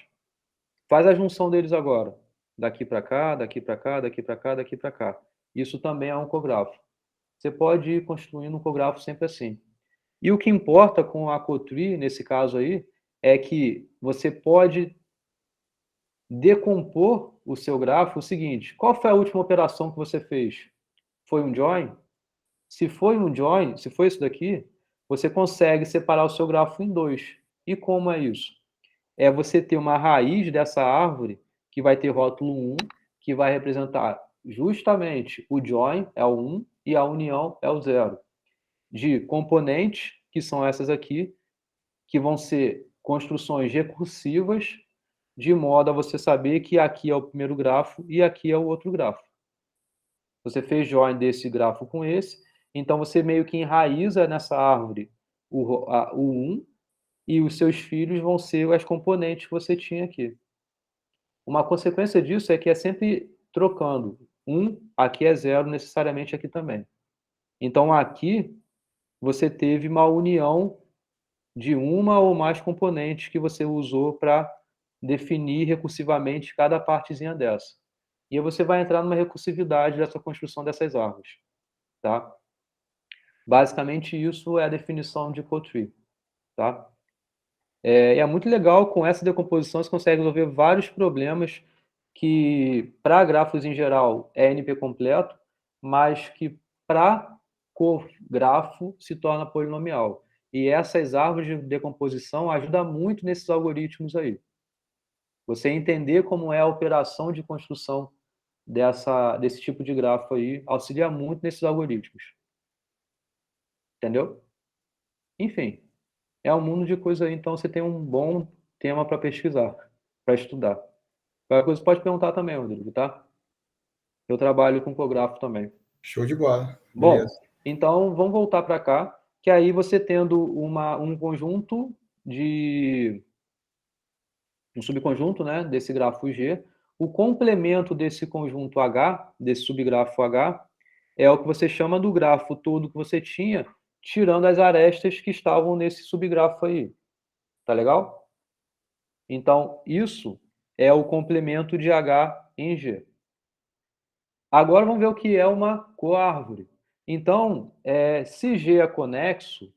Faz a junção deles agora. Daqui para cá, daqui para cá, daqui para cá, daqui para cá. Isso também é um cografo. Você pode ir construindo um cografo sempre assim. E o que importa com a cotree, nesse caso aí, é que você pode decompor o seu grafo o seguinte: qual foi a última operação que você fez? Foi um join? Se foi um join, se foi isso daqui, você consegue separar o seu grafo em dois. E como é isso? É você ter uma raiz dessa árvore que vai ter rótulo 1, que vai representar justamente o join, é o 1, e a união é o 0. De componentes, que são essas aqui, que vão ser construções recursivas, de modo a você saber que aqui é o primeiro grafo e aqui é o outro grafo. Você fez join desse grafo com esse, então você meio que enraiza nessa árvore o 1, e os seus filhos vão ser as componentes que você tinha aqui. Uma consequência disso é que é sempre trocando. 1 aqui é 0 necessariamente aqui também. Então aqui você teve uma união de uma ou mais componentes que você usou para definir recursivamente cada partezinha dessa. E aí você vai entrar numa recursividade dessa construção dessas árvores, tá? Basicamente isso é a definição de cotree, tá? E é muito legal, com essa decomposição você consegue resolver vários problemas que, para grafos em geral, é NP completo, mas que para grafo se torna polinomial. E essas árvores de decomposição ajudam muito nesses algoritmos aí. Você entender como é a operação de construção desse tipo de grafo aí auxilia muito nesses algoritmos. Entendeu? Enfim, é um mundo de coisa aí, então você tem um bom tema para pesquisar, para estudar. Qualquer coisa pode perguntar também, Rodrigo, tá? Eu trabalho com cografo também. Show de bola. Bom, Beleza. então vamos voltar para cá, que aí você tendo um conjunto de um subconjunto, né, desse grafo G, o complemento desse conjunto H, desse subgrafo H, é o que você chama do grafo todo que você tinha, tirando as arestas que estavam nesse subgrafo aí. Tá legal? Então, isso é o complemento de H em G. Agora vamos ver o que é uma coárvore. Então, se G é conexo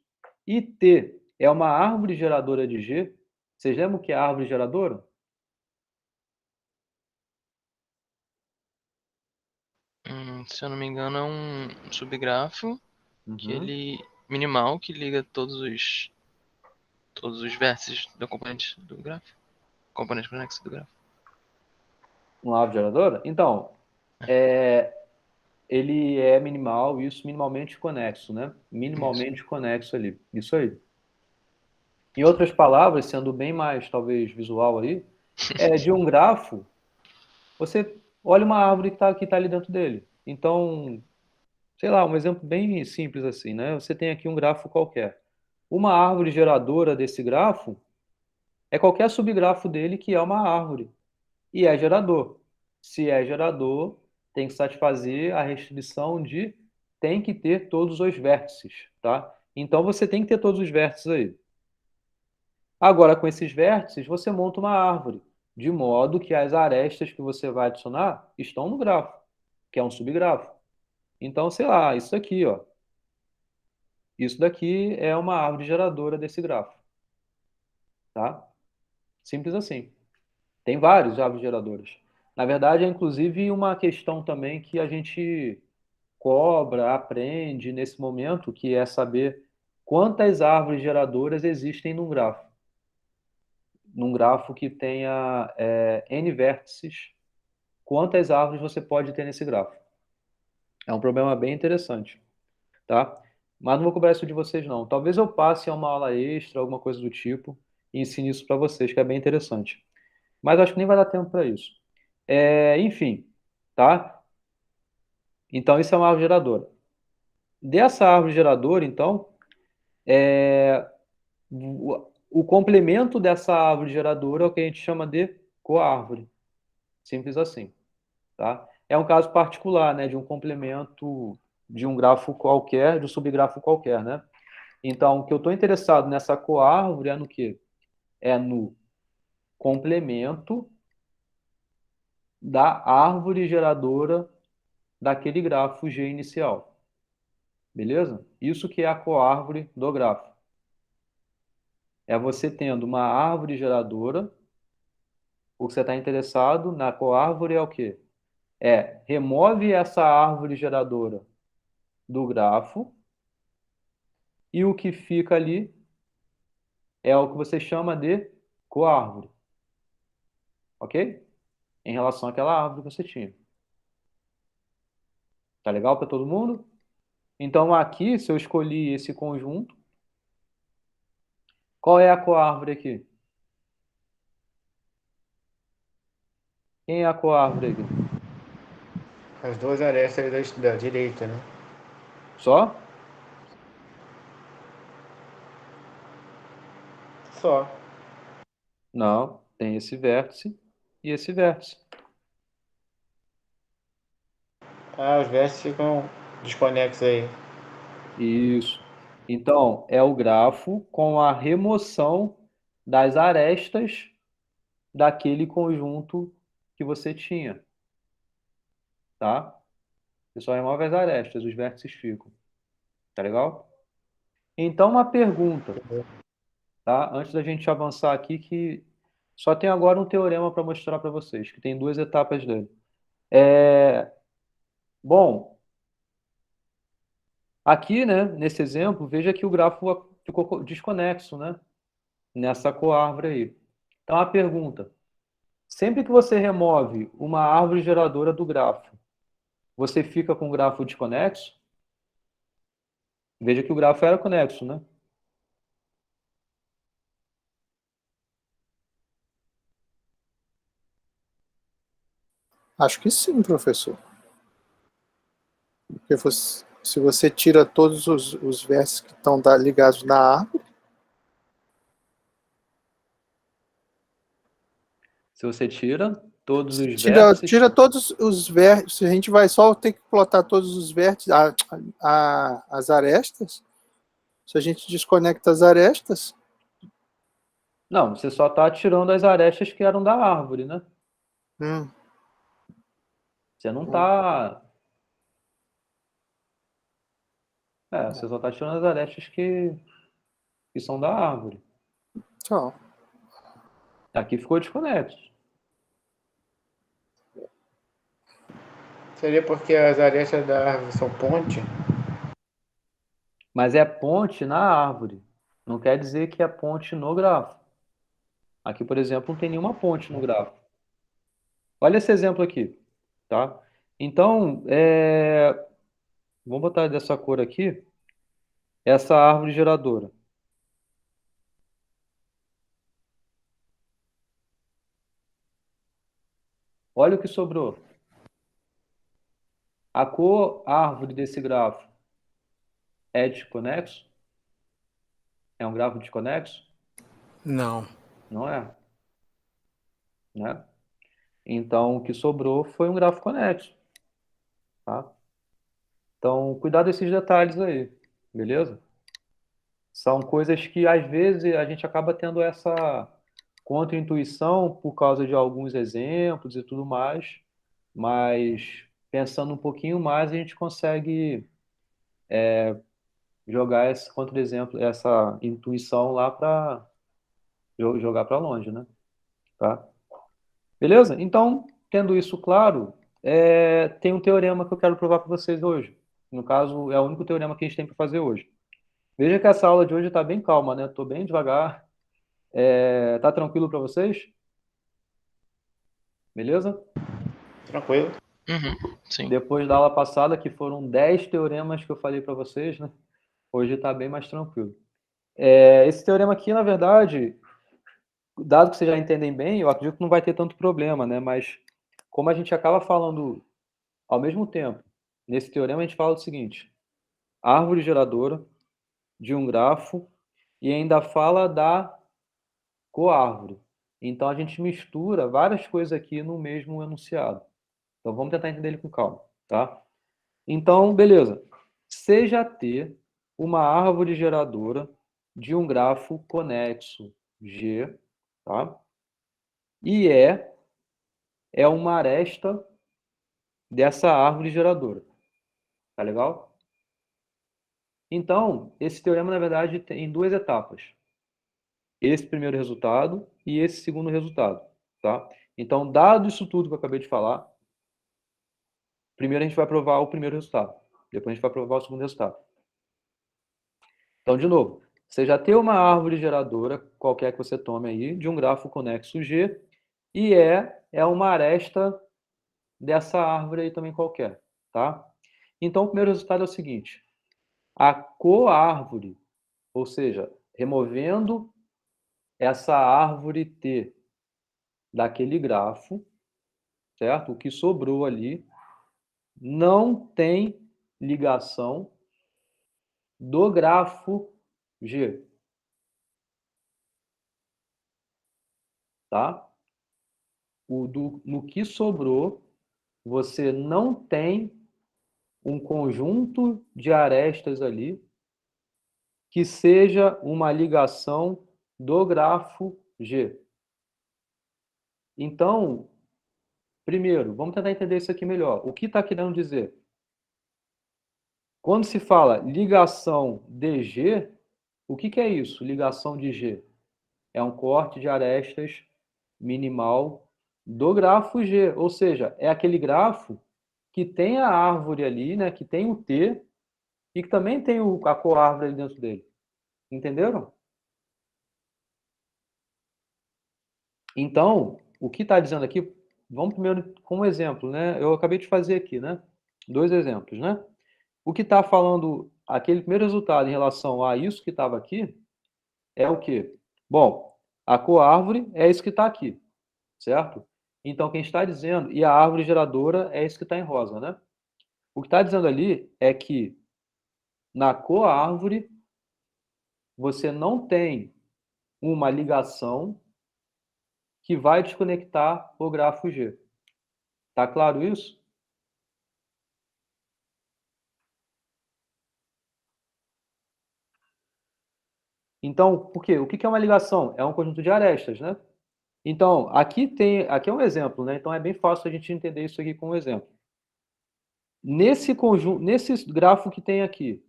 e T é uma árvore geradora de G, vocês lembram o que é árvore geradora? Se eu não me engano, é um subgrafo que Uhum. ele minimal que liga todos os vértices do componente do grafo, componente conexo do grafo. Uma árvore geradora? Então, ele é minimal, isso minimamente conexo, né? Minimamente conexo ali. Isso aí. Em outras palavras, sendo bem mais, talvez, visual aí, de um grafo, você olha uma árvore que tá ali dentro dele. Então, sei lá, um exemplo bem simples assim, né? Você tem aqui um grafo qualquer. Uma árvore geradora desse grafo é qualquer subgrafo dele que é uma árvore. E é gerador. Se é gerador, tem que satisfazer a restrição de tem que ter todos os vértices, tá? Então você tem que ter todos os vértices aí. Agora, com esses vértices, você monta uma árvore, de modo que as arestas que você vai adicionar estão no grafo, que é um subgrafo. Então, sei lá, isso aqui, ó. Isso daqui é uma árvore geradora desse grafo, tá? Simples assim. Tem vários árvores geradoras. Na verdade, é inclusive uma questão também que a gente cobra, aprende nesse momento, que é saber quantas árvores geradoras existem num grafo. Num grafo que tenha N vértices, quantas árvores você pode ter nesse grafo? É um problema bem interessante, tá? Mas não vou cobrar isso de vocês, não. Talvez eu passe a uma aula extra, alguma coisa do tipo, e ensine isso para vocês, que é bem interessante. Mas acho que nem vai dar tempo para isso. Enfim, tá? Então, isso é uma árvore geradora. Dessa árvore geradora, então, o complemento dessa árvore geradora é o que a gente chama de coárvore. Simples assim, tá? É um caso particular, né, de um complemento de um grafo qualquer, de um subgrafo qualquer, né? Então, o que eu estou interessado nessa coárvore é no quê? É no complemento da árvore geradora daquele grafo G inicial. Beleza? Isso que é a coárvore do grafo. É você tendo uma árvore geradora. O que você está interessado na coárvore é o quê? Remove essa árvore geradora do grafo e o que fica ali é o que você chama de coárvore. Ok? Em relação àquela árvore que você tinha. Tá legal para todo mundo? Então aqui, se eu escolhi esse conjunto, Qual é a coárvore aqui? Quem é a coárvore aqui? As duas arestas da direita, né? Só? Só. Não, tem esse vértice e esse vértice. Ah, os vértices ficam desconexos aí. Isso. Então, é o grafo com a remoção das arestas daquele conjunto que você tinha, tá? Você só remove as arestas, os vértices ficam. Tá legal? Então, uma pergunta, tá? Antes da gente avançar aqui, que só tem agora um teorema para mostrar para vocês, que tem duas etapas dele. Bom, aqui, né, nesse exemplo, veja que o grafo ficou desconexo, né? Nessa coárvore aí. Então, a pergunta: sempre que você remove uma árvore geradora do grafo, você fica com o grafo desconexo? Veja que o grafo era conexo, né? Acho que sim, professor. Porque se você tira todos os vértices que estão ligados na árvore, Se você tira todos os tira, vértices, tira todos os vértices, a gente vai só ter que plotar todos os vértices, as arestas. Se a gente desconecta as arestas, não, você só está tirando as arestas que eram da árvore, né? hum, Você não está. Você só está tirando as arestas que são da árvore. tchau. Aqui ficou desconexo. Seria porque as arestas da árvore são ponte? Mas é ponte na árvore. Não quer dizer que é ponte no grafo. Aqui, por exemplo, não tem nenhuma ponte no grafo. Olha esse exemplo aqui, tá? Então, vamos botar dessa cor aqui, essa árvore geradora. Olha o que sobrou. A cor árvore desse grafo é desconexo? É um grafo desconexo? Não. Não é, né? Então, o que sobrou foi um grafo conexo, tá? Então, cuidado desses detalhes aí, beleza? São coisas que, às vezes, a gente acaba tendo essa contra-intuição por causa de alguns exemplos e tudo mais, mas pensando um pouquinho mais, a gente consegue jogar esse contra-exemplo, essa intuição lá para jogar para longe, né? Tá? Beleza? Então, tendo isso claro, tem um teorema que eu quero provar para vocês hoje. No caso, é o único teorema que a gente tem para fazer hoje. Veja que essa aula de hoje está bem calma, né? Estou bem devagar. Tá tranquilo para vocês? Beleza? Tranquilo. Uhum, sim. Depois da aula passada, que foram 10 teoremas que eu falei para vocês, né? Hoje está bem mais tranquilo. Esse teorema aqui, na verdade, dado que vocês já entendem bem, eu acredito que não vai ter tanto problema, né? Mas como a gente acaba falando ao mesmo tempo, nesse teorema a gente fala o seguinte: árvore geradora de um grafo e ainda fala da coárvore. Então a gente mistura várias coisas aqui no mesmo enunciado. Então vamos tentar entender ele com calma, tá? Então, beleza. Seja T uma árvore geradora de um grafo conexo G, tá? E é uma aresta dessa árvore geradora. Tá legal? Então, esse teorema, na verdade, tem duas etapas. Esse primeiro resultado e esse segundo resultado, tá? Então, dado isso tudo que eu acabei de falar, primeiro a gente vai provar o primeiro resultado. Depois a gente vai provar o segundo resultado. Então, de novo, você já tem uma árvore geradora, qualquer que você tome aí, de um grafo conexo G, e é uma aresta dessa árvore aí também qualquer, tá? Então, o primeiro resultado é o seguinte: a coárvore, ou seja, removendo essa árvore T daquele grafo, certo? O que sobrou ali não tem ligação do grafo G, tá? No que sobrou, você não tem um conjunto de arestas ali que seja uma ligação do grafo G. Então, primeiro, vamos tentar entender isso aqui melhor. O que está querendo dizer? Quando se fala ligação de G, o que é isso, ligação de G? É um corte de arestas minimal do grafo G, ou seja, é aquele grafo que tem a árvore ali, né, que tem o T e que também tem a coárvore ali dentro dele. Entenderam? Então, o que está dizendo aqui, vamos primeiro com um exemplo, né? Eu acabei de fazer aqui, né? 2 exemplos, né? O que está falando, aquele primeiro resultado em relação a isso que estava aqui, é o quê? Bom, a coárvore é isso que está aqui, certo? Então, quem está dizendo, e a árvore geradora é isso que está em rosa, né? O que está dizendo ali é que na coárvore você não tem uma ligação que vai desconectar o grafo G. Tá claro isso? Então, por quê? O que é uma ligação? É um conjunto de arestas, né? Então, aqui é um exemplo, né? Então é bem fácil a gente entender isso aqui com um exemplo. Nesse conjunto, nesse grafo que tem aqui,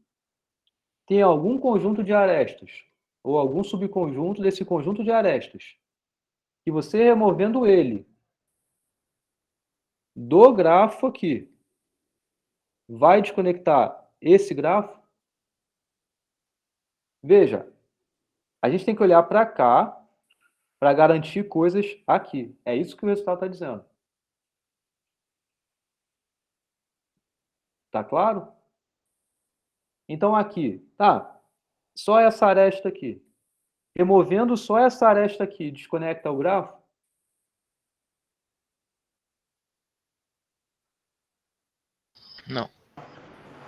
tem algum conjunto de arestas ou algum subconjunto desse conjunto de arestas que você removendo ele do grafo aqui vai desconectar esse grafo? Veja, a gente tem que olhar para cá para garantir coisas aqui. É isso que o resultado está dizendo. Tá claro? Então aqui, tá, só essa aresta aqui. Removendo só essa aresta aqui, desconecta o grafo? Não.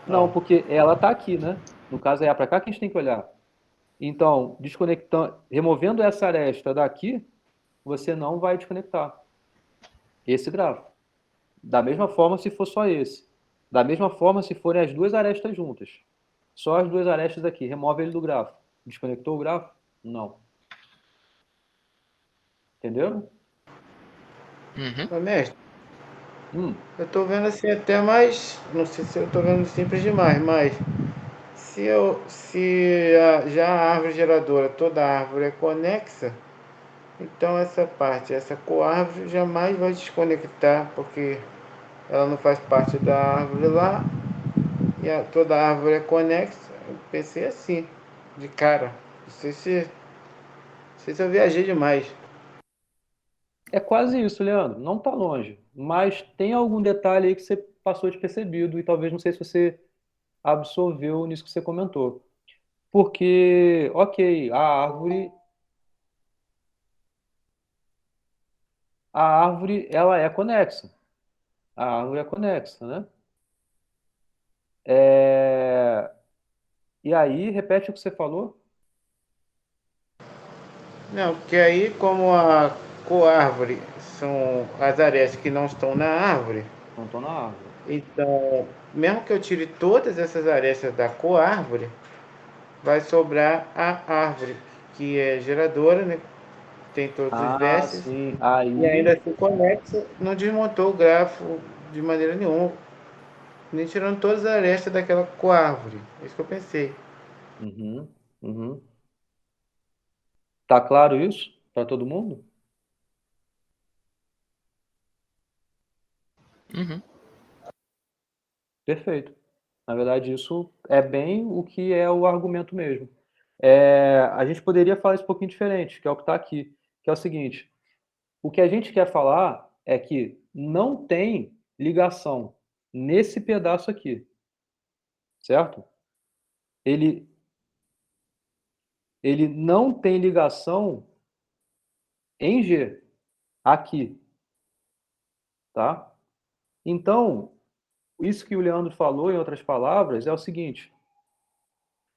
Não, porque ela está aqui, né? No caso é para cá que a gente tem que olhar. Então, desconectando, removendo essa aresta daqui, você não vai desconectar esse grafo. Da mesma forma se for só esse. Da mesma forma se forem as duas arestas juntas. Só as duas arestas aqui, remove ele do grafo. Desconectou o grafo? Não. Entenderam? Uhum. Ô, mestre, Hum, eu tô vendo assim até mais. Não sei se eu tô vendo simples demais, mas já a árvore geradora, toda a árvore é conexa, então essa parte, essa coárvore jamais vai desconectar, porque ela não faz parte da árvore lá, e toda a árvore é conexa. Eu pensei assim, de cara. Não sei se eu viajei demais. é quase isso, Leandro. Não está longe. Mas tem algum detalhe aí que você passou despercebido e talvez não sei se você absorveu nisso que você comentou. Porque, ok, a árvore, ela é conexa. A árvore é conexa, né? É, e aí, repete o que você falou? Não, porque aí como a coárvore são as arestas que não estão na árvore, Não estou na árvore. então mesmo que eu tire todas essas arestas da coárvore, vai sobrar a árvore, que é geradora, né? Tem todos os Ah, vértices, sim. e ainda assim conexa, não desmontou o grafo de maneira nenhuma, nem tirando todas as arestas daquela coárvore. É isso que eu pensei. Uhum, uhum. Tá claro isso para todo mundo? Uhum. Perfeito. Na verdade, isso é bem o que é o argumento mesmo. A gente poderia falar isso um pouquinho diferente, que é o que está aqui, que é o seguinte: o que a gente quer falar é que não tem ligação nesse pedaço aqui, certo? Ele, ele não tem ligação em G, aqui, tá? Então, isso que o Leandro falou, em outras palavras, é o seguinte: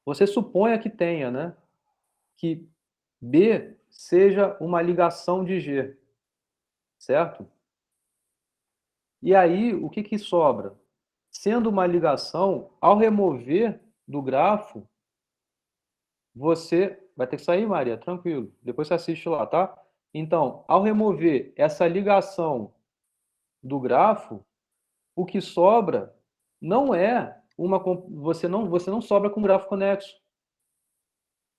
você suponha que tenha, né, que B seja uma ligação de G, certo? E aí, o que sobra? Sendo uma ligação, ao remover do grafo, você vai ter que sair, Maria, tranquilo. Depois você assiste lá, tá? Então, ao remover essa ligação do grafo, o que sobra não é uma você não sobra com grafo conexo,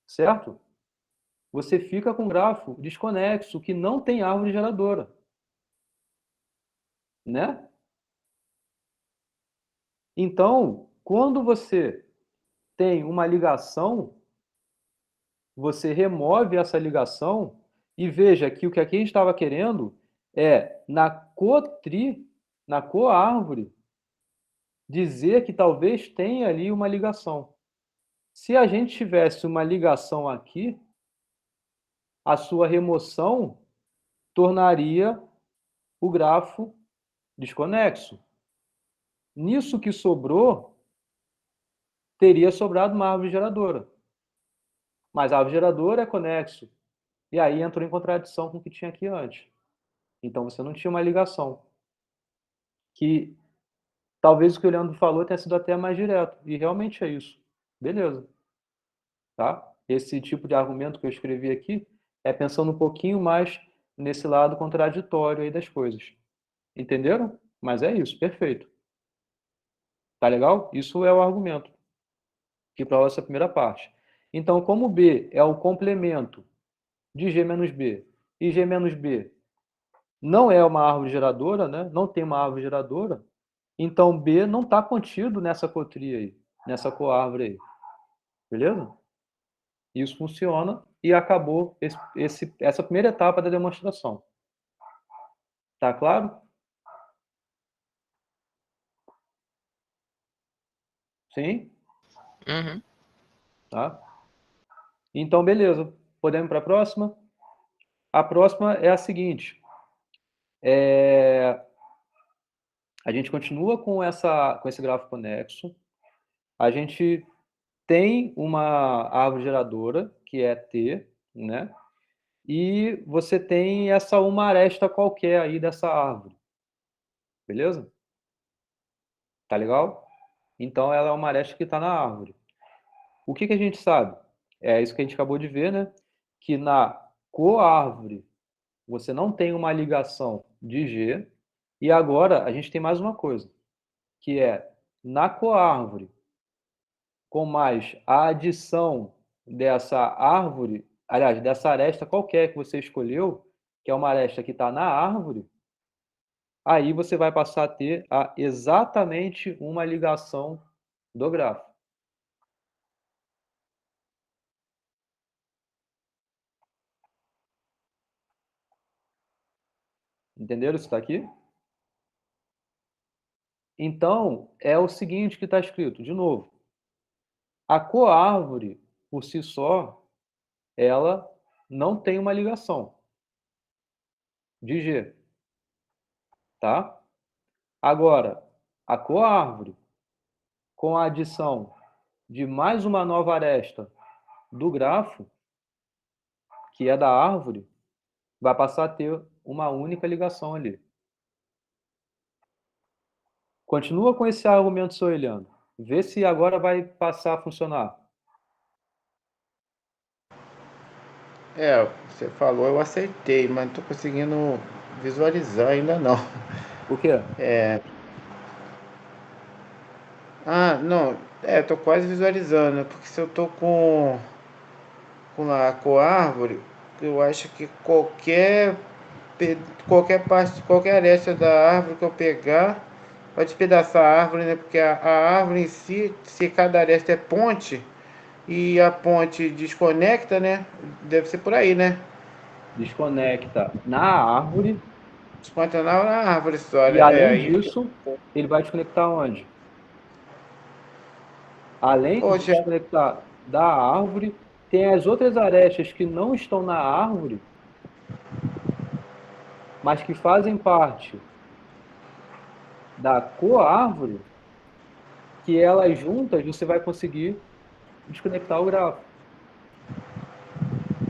certo? Você fica com grafo desconexo, que não tem árvore geradora, né? Então, quando você tem uma ligação, você remove essa ligação e veja que o que aqui a gente estava querendo é, na coárvore, dizer que talvez tenha ali uma ligação. Se a gente tivesse uma ligação aqui, a sua remoção tornaria o grafo desconexo. Nisso que sobrou, teria sobrado uma árvore geradora. Mas a árvore geradora é conexo. E aí entrou em contradição com o que tinha aqui antes. Então você não tinha uma ligação. Que talvez o que o Leandro falou tenha sido até mais direto. E realmente é isso. Beleza. Tá? Esse tipo de argumento que eu escrevi aqui é pensando um pouquinho mais nesse lado contraditório aí das coisas. Entenderam? Mas é isso, perfeito. Tá legal? Isso é o argumento que prova essa primeira parte. Então, como B é o complemento de G menos B e G menos B não é uma árvore geradora, né? Não tem uma árvore geradora, então B não está contido nessa cotria aí, nessa coárvore aí. Beleza? Isso funciona e acabou essa primeira etapa da demonstração. Tá claro? Sim? Uhum. Tá? Então, beleza. Podemos ir para a próxima? A próxima é a seguinte. A gente continua com esse gráfico conexo. A gente tem uma árvore geradora, que é T, né? E você tem uma aresta qualquer aí dessa árvore. Beleza? Tá legal? Então, ela é uma aresta que está na árvore. O que a gente sabe? É isso que a gente acabou de ver, né? Que na coárvore você não tem uma ligação de G. E agora a gente tem mais uma coisa, que é na coárvore, com mais a adição dessa árvore, aliás, dessa aresta qualquer que você escolheu, que é uma aresta que está na árvore, aí você vai passar a ter exatamente uma ligação do grafo. Entenderam isso está aqui? Então, é o seguinte que está escrito, de novo. A coárvore, por si só, ela não tem uma ligação de G, tá? Agora, a coárvore, com a adição de mais uma nova aresta do grafo, que é da árvore, vai passar a ter uma única ligação ali. Continua com esse argumento, seu Eliano. Vê se agora vai passar a funcionar. Você falou, eu acertei, mas não tô conseguindo visualizar ainda não. O quê? Não, tô quase visualizando, porque se eu tô com a árvore, eu acho que qualquer parte, qualquer aresta da árvore que eu pegar, vai despedaçar a árvore, né? Porque a árvore em si, se cada aresta é ponte, e a ponte desconecta, né? Deve ser por aí, né? Desconecta na árvore Desconecta na árvore só, e, né? além Aí, disso, ele vai desconectar onde? Além de poxa, desconectar da árvore, tem as outras arestas que não estão na árvore mas que fazem parte da coárvore, que elas juntas você vai conseguir desconectar o grafo.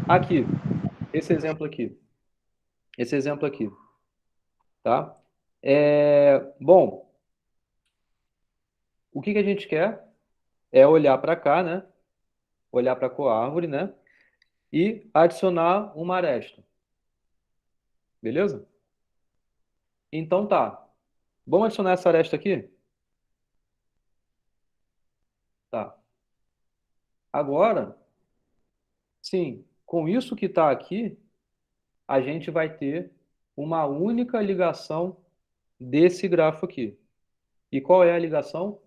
Aqui, esse exemplo aqui. Esse exemplo aqui. Tá? Bom, o que a gente quer é olhar para cá, né? Olhar para a coárvore, né? E adicionar uma aresta. Beleza? Então tá. Vamos adicionar essa aresta aqui? Tá. Agora, sim, com isso que está aqui, a gente vai ter uma única ligação desse grafo aqui. E qual é a ligação?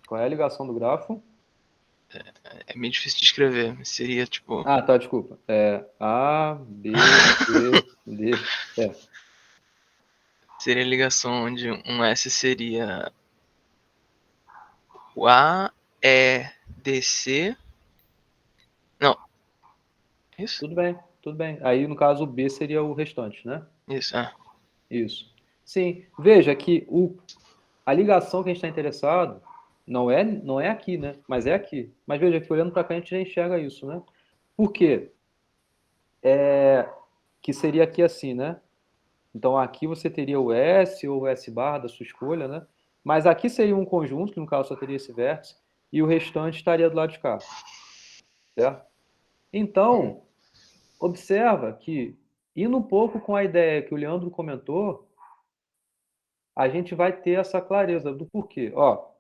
Qual é a ligação do grafo? É meio difícil de escrever, mas seria tipo. Ah, tá, desculpa. A, B, C, D, E. Seria a ligação onde um S seria o A, E, D, C. Não. Isso? Tudo bem, tudo bem. Aí, no caso, o B seria o restante, né? Isso, Isso. Sim, veja que a ligação que a gente está interessado não é aqui, né? Mas é aqui. Mas veja que olhando para cá a gente já enxerga isso, né? Por quê? Que seria aqui assim, né? Então aqui você teria o S ou o S barra da sua escolha, né? Mas aqui seria um conjunto, que no caso só teria esse vértice, e o restante estaria do lado de cá. Certo? Então, observa que, indo um pouco com a ideia que o Leandro comentou, a gente vai ter essa clareza do porquê. Ó,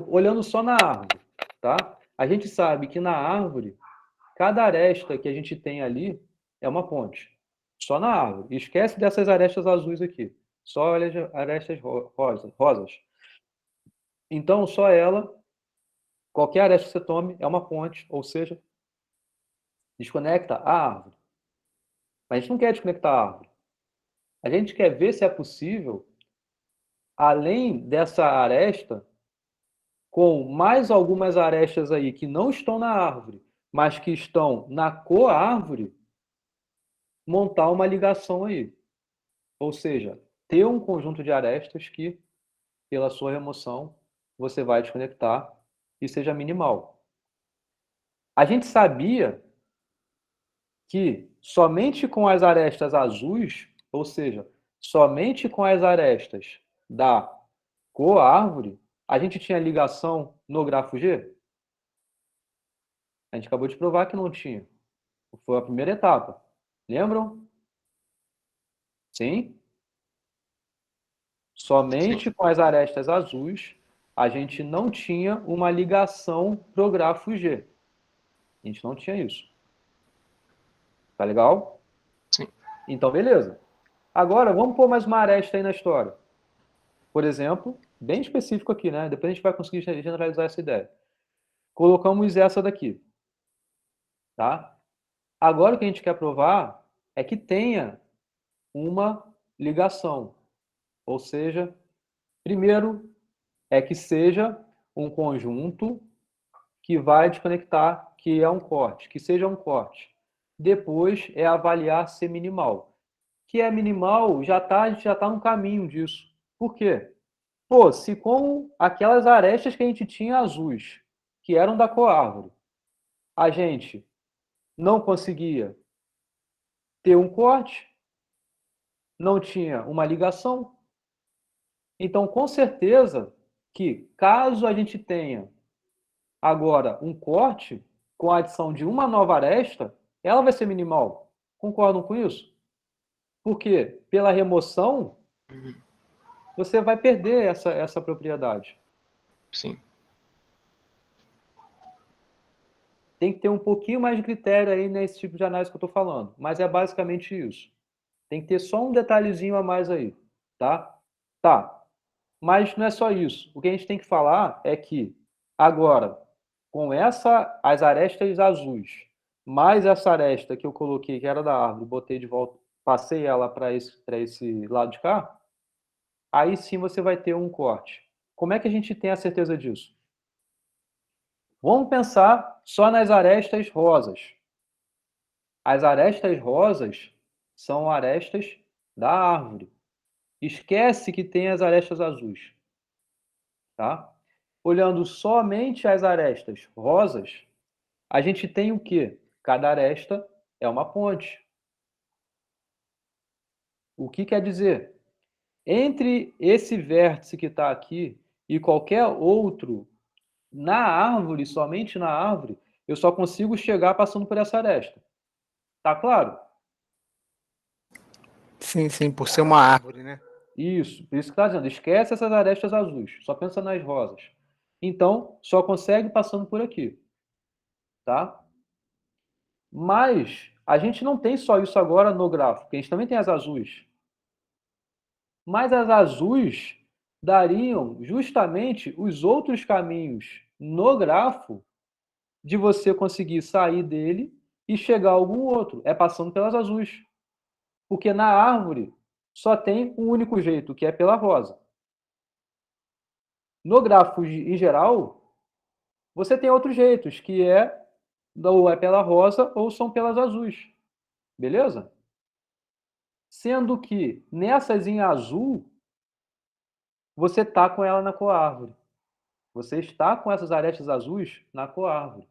olhando só na árvore, tá? A gente sabe que na árvore, cada aresta que a gente tem ali é uma ponte. Só na árvore. Esquece dessas arestas azuis aqui. Só arestas rosas. Então, só ela, qualquer aresta que você tome é uma ponte, ou seja, desconecta a árvore. Mas a gente não quer desconectar a árvore. A gente quer ver se é possível, além dessa aresta, com mais algumas arestas aí que não estão na árvore, mas que estão na coárvore, montar uma ligação aí. Ou seja, ter um conjunto de arestas que, pela sua remoção, você vai desconectar e seja minimal. A gente sabia que somente com as arestas azuis, ou seja, somente com as arestas da coárvore, a gente tinha ligação no grafo G? A gente acabou de provar que não tinha. Foi a primeira etapa. Lembram? Sim? Somente com as arestas azuis, a gente não tinha uma ligação pro grafo G. A gente não tinha isso. Tá legal? Sim. Então, beleza. Agora, vamos pôr mais uma aresta aí na história. Por exemplo, bem específico aqui, né? Depois a gente vai conseguir generalizar essa ideia. Colocamos essa daqui. Tá? Agora, o que a gente quer provar é que tenha uma ligação. Ou seja, primeiro é que seja um conjunto que vai desconectar, que é um corte, que seja um corte. Depois é avaliar se é minimal. Que é minimal, a gente já está no caminho disso. Por quê? Pô, se com aquelas arestas que a gente tinha azuis, que eram da coárvore, a gente não conseguia ter um corte, não tinha uma ligação, então com certeza que caso a gente tenha agora um corte, com a adição de uma nova aresta, ela vai ser minimal. Concordam com isso? Porque pela remoção, você vai perder essa propriedade. Sim. Tem que ter um pouquinho mais de critério aí nesse tipo de análise que eu estou falando, mas é basicamente isso. Tem que ter só um detalhezinho a mais aí, tá? Tá. Mas não é só isso. O que a gente tem que falar é que agora com as arestas azuis, mais essa aresta que eu coloquei, que era da árvore, botei de volta, passei ela para esse lado de cá, aí sim você vai ter um corte. Como é que a gente tem a certeza disso? Vamos pensar só nas arestas rosas. As arestas rosas são arestas da árvore. Esquece que tem as arestas azuis. Tá? Olhando somente as arestas rosas, a gente tem o quê? Cada aresta é uma ponte. O que quer dizer? Entre esse vértice que está aqui e qualquer outro na árvore, somente na árvore, eu só consigo chegar passando por essa aresta. Tá claro? Sim, sim, por ser uma árvore, né? Isso, por isso que está dizendo. Esquece essas arestas azuis, só pensa nas rosas. Então, só consegue passando por aqui. Tá? Mas a gente não tem só isso agora no gráfico, a gente também tem as azuis. Mas as azuis dariam justamente os outros caminhos no grafo de você conseguir sair dele e chegar a algum outro. É passando pelas azuis. Porque na árvore só tem um único jeito, que é pela rosa. No gráfico em geral, você tem outros jeitos, que ou é pela rosa ou são pelas azuis. Beleza? Sendo que nessas em azul, você está com ela na coárvore. Você está com essas arestas azuis na coárvore.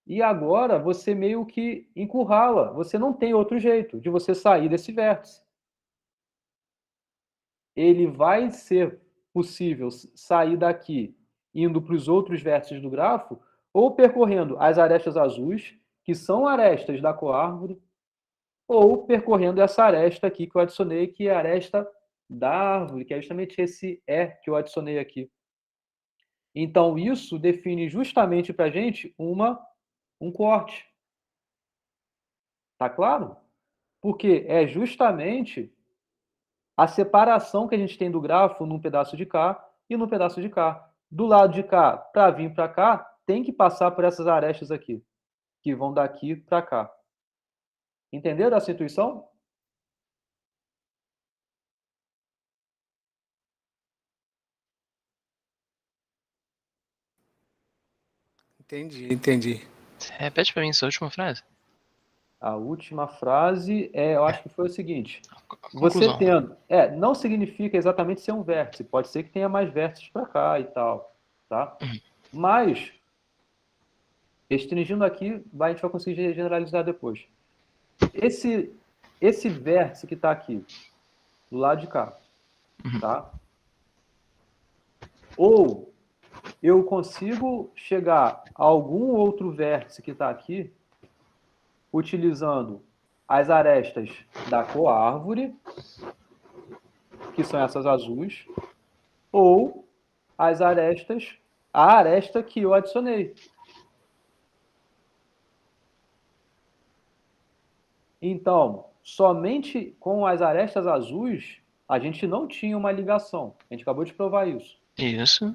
E agora você meio que encurrala. Você não tem outro jeito de você sair desse vértice. Ele vai ser possível sair daqui indo para os outros vértices do grafo ou percorrendo as arestas azuis, que são arestas da coárvore, ou percorrendo essa aresta aqui que eu adicionei, que é a aresta da árvore, que é justamente esse E que eu adicionei aqui. Então, isso define justamente para a gente um corte. Tá claro? Porque é justamente a separação que a gente tem do grafo num pedaço de cá e num pedaço de cá. Do lado de cá, para vir para cá, tem que passar por essas arestas aqui, que vão daqui para cá. Entenderam essa intuição? Entendi, entendi. Repete pra mim essa última frase. A última frase, eu acho que foi o seguinte. Você Conclusão. tendo... não significa exatamente ser um vértice. Pode ser que tenha mais vértices para cá e tal. Tá? Mas, restringindo aqui, a gente vai conseguir generalizar depois. Esse vértice que está aqui, do lado de cá, tá? Ou eu consigo chegar a algum outro vértice que está aqui utilizando as arestas da coárvore, que são essas azuis, ou a aresta que eu adicionei. Então, somente com as arestas azuis, a gente não tinha uma ligação. A gente acabou de provar isso. Isso.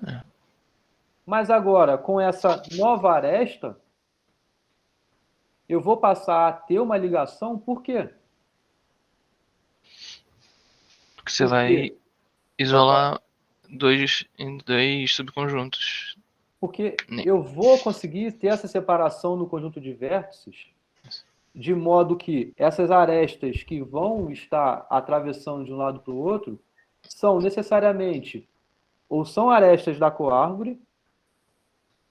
Mas agora, com essa nova aresta, eu vou passar a ter uma ligação, por quê? Porque você vai isolar em dois subconjuntos. Porque eu vou conseguir ter essa separação no conjunto de vértices, de modo que essas arestas que vão estar atravessando de um lado para o outro são necessariamente ou são arestas da coárvore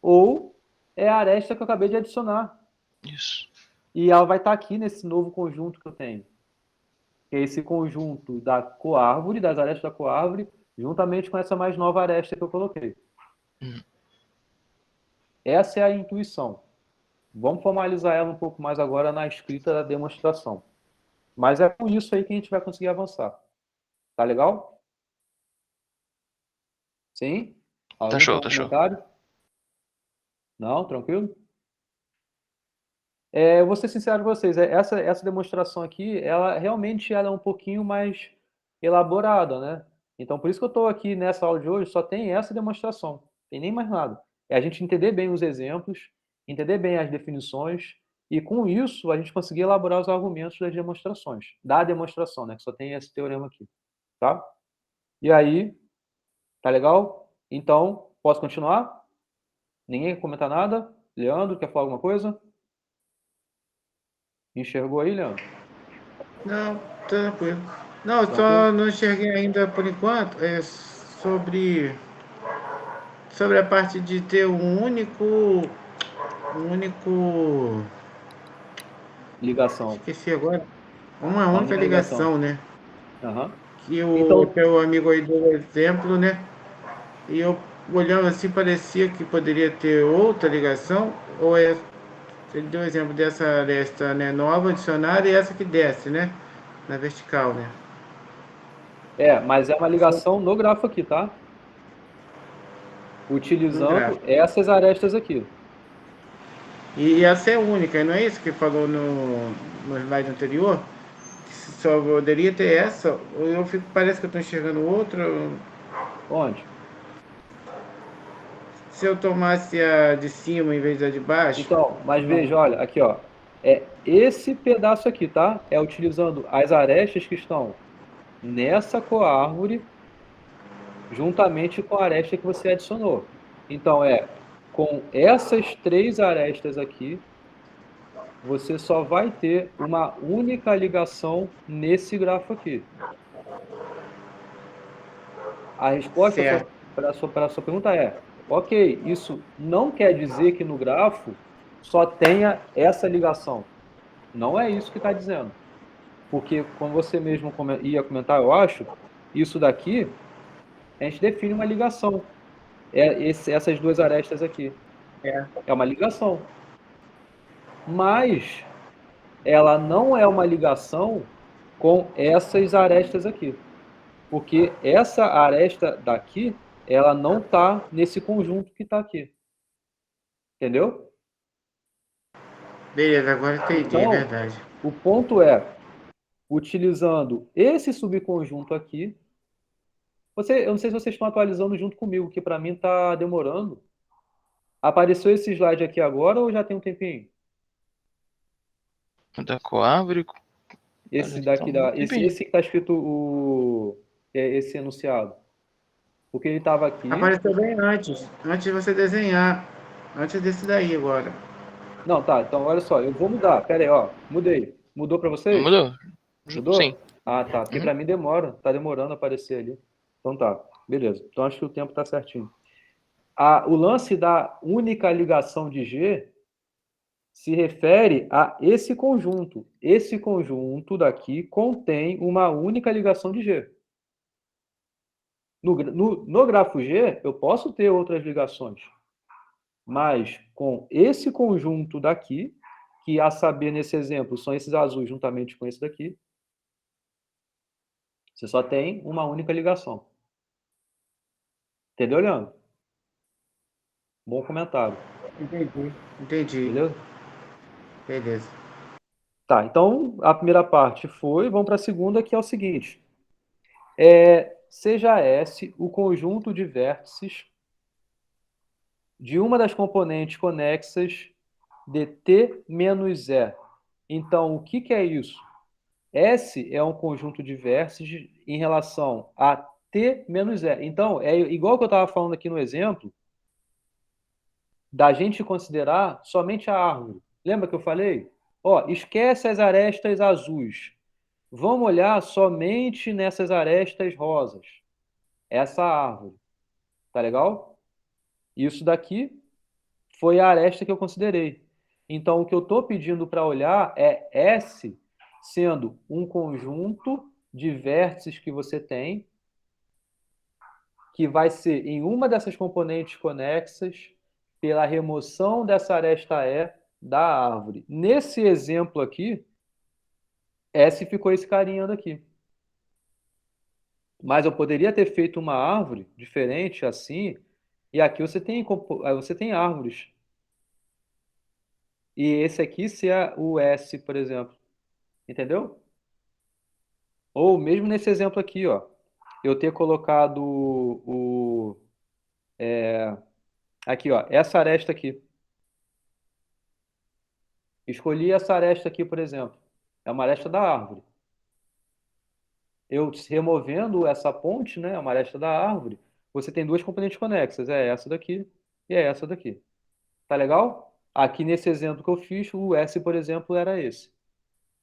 ou é a aresta que eu acabei de adicionar. Isso. E ela vai estar aqui nesse novo conjunto que eu tenho. Que é esse conjunto da coárvore, das arestas da coárvore, juntamente com essa mais nova aresta que eu coloquei. Essa é a intuição. Vamos formalizar ela um pouco mais agora na escrita da demonstração. Mas é com isso aí que a gente vai conseguir avançar. Tá legal? Sim? Alguém tem algum comentário? Não? Tranquilo? Eu vou ser sincero com vocês, essa demonstração aqui, ela realmente é um pouquinho mais elaborada, né? Então, por isso que eu estou aqui nessa aula de hoje, só tem essa demonstração, não tem nem mais nada. é a gente entender bem os exemplos, entender bem as definições, e com isso a gente conseguir elaborar os argumentos das demonstrações, da demonstração, né? Que só tem esse teorema aqui, tá? E aí, tá legal? Então, posso continuar? Ninguém quer comentar nada? Leandro, quer falar alguma coisa? Enxergou aí, Leandro? Não, tranquilo. Não, Tranquilo? só não enxerguei ainda por enquanto sobre a parte de ter um único, Ligação. esqueci agora, uma A única única ligação. ligação, né? Aham. Que o Então, teu amigo aí deu o exemplo, né? E eu olhando assim parecia que poderia ter outra ligação, ou é, ele deu o exemplo dessa aresta, né, nova adicionada e essa que desce, né? Na vertical, né? mas é uma ligação no grafo aqui, tá? No Utilizando gráfico. essas arestas aqui. E essa é única, não é isso que falou no slide anterior? Só poderia ter essa, ou parece que eu estou enxergando outra. Onde? Se eu tomasse a de cima em vez da de baixo, Então, mas não. veja, olha, aqui, ó. É esse pedaço aqui, tá? É utilizando as arestas que estão nessa coárvore juntamente com a aresta que você adicionou. Então, com essas três arestas aqui, você só vai ter uma única ligação nesse grafo aqui. A resposta Certo. para a sua pergunta é: ok, isso não quer dizer que no grafo só tenha essa ligação. Não é isso que está dizendo. Porque, como você mesmo ia comentar, eu acho, isso daqui, a gente define uma ligação. Essas duas arestas aqui. É. É uma ligação. Mas ela não é uma ligação com essas arestas aqui. Porque essa aresta daqui, ela não está nesse conjunto que está aqui. Entendeu? Beleza, agora entendi, é Então, verdade. o ponto é, utilizando esse subconjunto aqui, eu não sei se vocês estão atualizando junto comigo, que para mim está demorando. Apareceu esse slide aqui agora ou já tem um tempinho? Da coárvore. Olha, Esse tá daqui, um tempinho. esse que está escrito esse enunciado. Porque ele estava aqui. Apareceu bem antes de você desenhar, antes desse daí agora. Não, tá, então olha só, eu vou mudar. Pera aí, ó, mudei. Mudou para vocês? Mudou? Sim. Mudou? Ah, tá, porque Uhum. para mim demora, tá demorando a aparecer ali. Então tá, beleza. Então acho que o tempo tá certinho. O lance da única ligação de G se refere a esse conjunto. Esse conjunto daqui contém uma única ligação de G. No grafo G, eu posso ter outras ligações, mas com esse conjunto daqui, que a saber nesse exemplo são esses azuis juntamente com esse daqui, você só tem uma única ligação. Entendeu, Leandro? Bom comentário. Entendi. Beleza? Beleza. Tá, então a primeira parte foi, vamos para a segunda, que é o seguinte. Seja S o conjunto de vértices de uma das componentes conexas de T menos E. Então, o que é isso? S é um conjunto de vértices em relação a T menos E. Então, é igual que eu estava falando aqui no exemplo, da gente considerar somente a árvore. Lembra que eu falei? Ó, esquece as arestas azuis. Vamos olhar somente nessas arestas rosas. Essa árvore. Tá legal? Isso daqui foi a aresta que eu considerei. Então, o que eu estou pedindo para olhar é S sendo um conjunto de vértices que você tem, que vai ser em uma dessas componentes conexas pela remoção dessa aresta E da árvore. Nesse exemplo aqui, S ficou esse carinha daqui. Mas eu poderia ter feito uma árvore diferente assim, e aqui você tem árvores. E esse aqui se é o S, por exemplo. Entendeu? Ou mesmo nesse exemplo aqui, ó, eu ter colocado Aqui, ó, essa aresta aqui. Escolhi essa aresta aqui, por exemplo. É uma aresta da árvore. Eu removendo essa ponte, né, uma aresta da árvore, você tem duas componentes conexas. É essa daqui e é essa daqui. Tá legal? Aqui nesse exemplo que eu fiz, o S, por exemplo, era esse.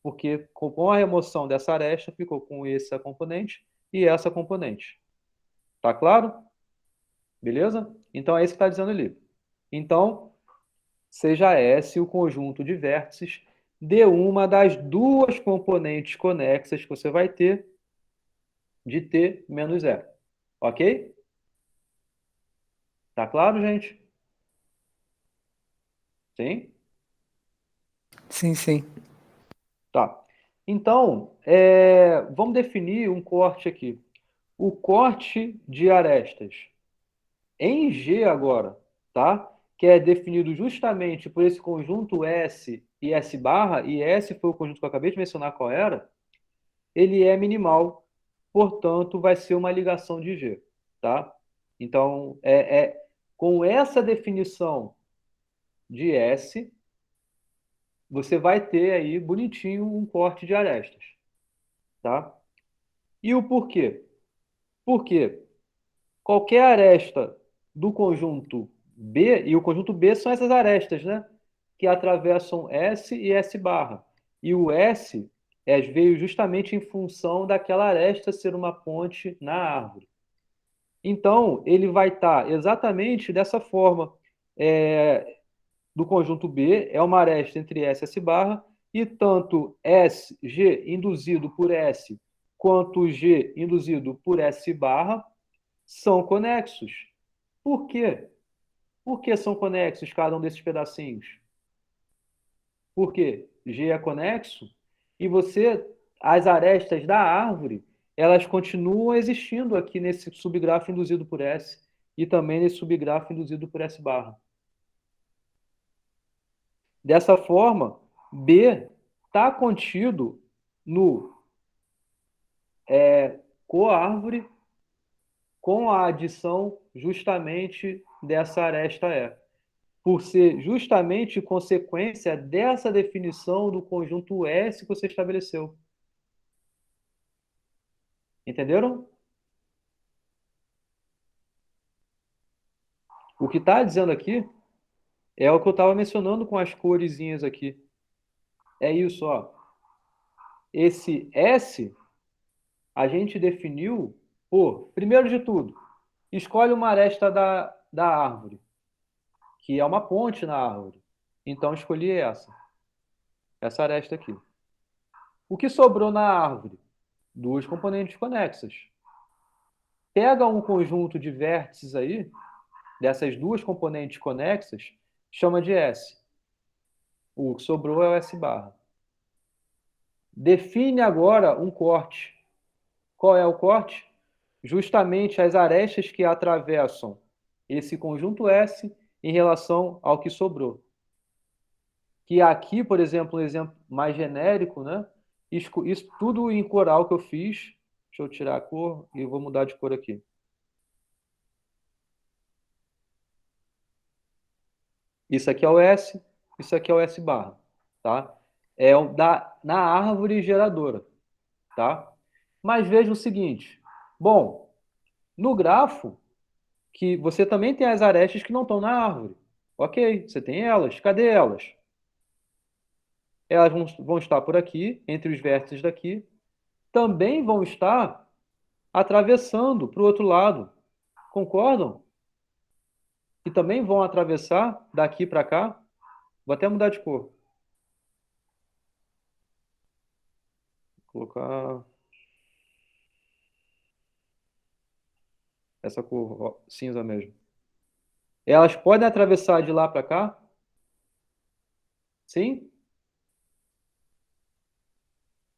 Porque com a remoção dessa aresta, ficou com essa componente e essa componente. Tá claro? Beleza? Então é isso que está dizendo ali. Então, seja S o conjunto de vértices de uma das duas componentes conexas que você vai ter de T menos E. Ok? Tá claro, gente? Sim? Sim, sim. Tá. Então, vamos definir um corte aqui. O corte de arestas em G agora, tá? Que é definido justamente por esse conjunto S e S barra, e S foi o conjunto que eu acabei de mencionar qual era, ele é minimal, portanto, vai ser uma ligação de G, tá? Então, com essa definição de S, você vai ter aí bonitinho um corte de arestas, tá? E o porquê? Porque qualquer aresta do conjunto B, e o conjunto B são essas arestas, né? Que atravessam S e S barra. E o S veio justamente em função daquela aresta ser uma ponte na árvore. Então, ele vai estar exatamente dessa forma. Do conjunto B é uma aresta entre S e S barra, e tanto S, G induzido por S, quanto G induzido por S barra são conexos. Por quê? Por que são conexos cada um desses pedacinhos? Porque G é conexo e as arestas da árvore, elas continuam existindo aqui nesse subgrafo induzido por S e também nesse subgrafo induzido por S barra. Dessa forma, B está contido no coárvore com a adição justamente dessa aresta E, por ser justamente consequência dessa definição do conjunto S que você estabeleceu. Entenderam? O que está dizendo aqui é o que eu estava mencionando com as coresinhas aqui. É isso, ó. Esse S a gente definiu por, primeiro de tudo, escolhe uma aresta da árvore, que é uma ponte na árvore. Então escolhi essa aresta aqui. O que sobrou na árvore? Duas componentes conexas. Pega um conjunto de vértices aí, dessas duas componentes conexas, chama de S. O que sobrou é o S barra. Define agora um corte. Qual é o corte? Justamente as arestas que atravessam esse conjunto S em relação ao que sobrou. Que aqui, por exemplo, um exemplo mais genérico, né? Isso tudo em coral que eu fiz. Deixa eu tirar a cor e eu vou mudar de cor aqui. Isso aqui é o S, isso aqui é o S barra, tá? Na árvore geradora, tá? Mas veja o seguinte, bom, no grafo, que você também tem as arestas que não estão na árvore. Ok, você tem elas, cadê elas? Elas vão estar por aqui, entre os vértices daqui, também vão estar atravessando para o outro lado, concordam? E também vão atravessar daqui para cá. Vou até mudar de cor. Vou colocar essa cor, ó, cinza mesmo. Elas podem atravessar de lá para cá? Sim?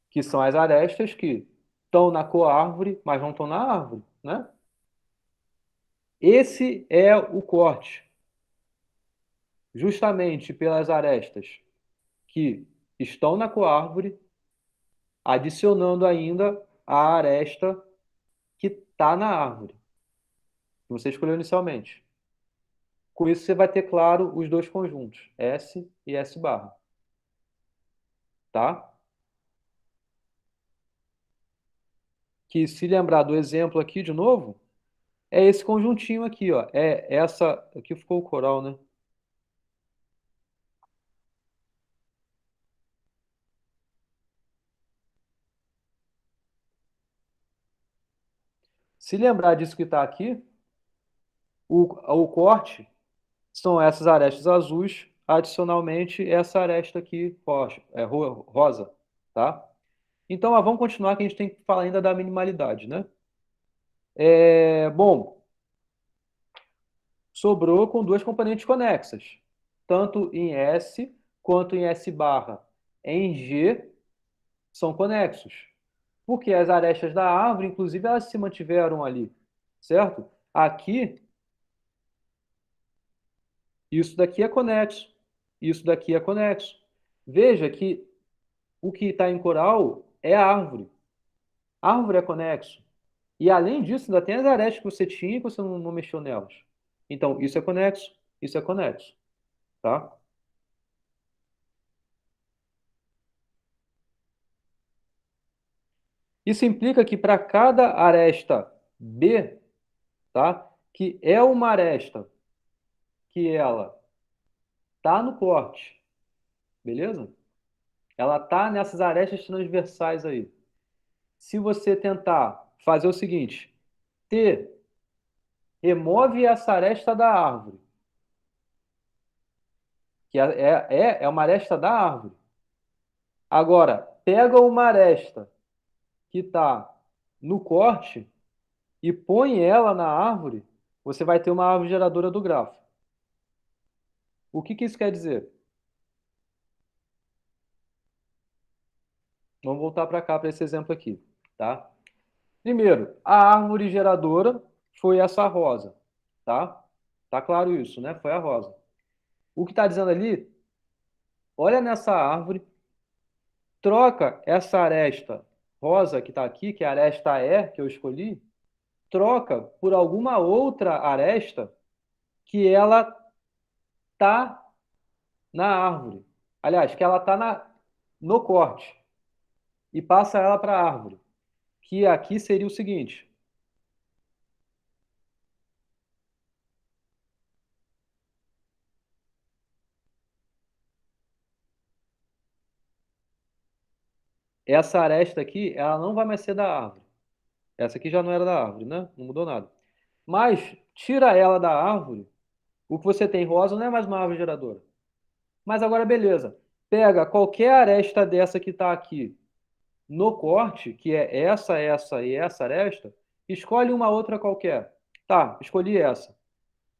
Que são as arestas que estão na coárvore, mas não estão na árvore, né? Esse é o corte. Justamente pelas arestas que estão na coárvore, adicionando ainda a aresta que está na árvore, que você escolheu inicialmente. Com isso, você vai ter, claro, os dois conjuntos, S e S barra. Tá? Que, se lembrar do exemplo aqui de novo, é esse conjuntinho aqui, ó. É essa... Aqui ficou o coral, né? Se lembrar disso que está aqui, o corte são essas arestas azuis, adicionalmente essa aresta aqui rosa, tá? Então, vamos continuar que a gente tem que falar ainda da minimalidade, né? Bom, sobrou com duas componentes conexas, tanto em S quanto em S barra. Em G são conexos, porque as arestas da árvore, inclusive, elas se mantiveram ali, certo? Aqui, isso daqui é conexo, isso daqui é conexo. Veja que o que está em coral é a árvore. A árvore é conexo. E além disso, ainda tem as arestas que você tinha e que você não mexeu nelas. Então, isso é conexo, tá? Isso implica que para cada aresta B, tá? Que é uma aresta que ela tá no corte, beleza? Ela tá nessas arestas transversais aí. Se você tentar fazer o seguinte, T remove essa aresta da árvore, que é uma aresta da árvore. Agora, pega uma aresta que está no corte e põe ela na árvore, você vai ter uma árvore geradora do grafo. O que isso quer dizer? Vamos voltar para cá, para esse exemplo aqui, tá? Primeiro, a árvore geradora foi essa rosa, tá? Tá claro isso, né? Foi a rosa. O que está dizendo ali, olha nessa árvore, troca essa aresta rosa que está aqui, que é a aresta E, que eu escolhi, troca por alguma outra aresta que ela tá na árvore. Aliás, que ela tá no corte. E passa ela para a árvore. Que aqui seria o seguinte. Essa aresta aqui, ela não vai mais ser da árvore. Essa aqui já não era da árvore, né? Não mudou nada. Mas, tira ela da árvore, o que você tem rosa não é mais uma árvore geradora. Mas agora, beleza. Pega qualquer aresta dessa que está aqui no corte, que é essa e essa aresta, escolhe uma outra qualquer. Tá, escolhi essa.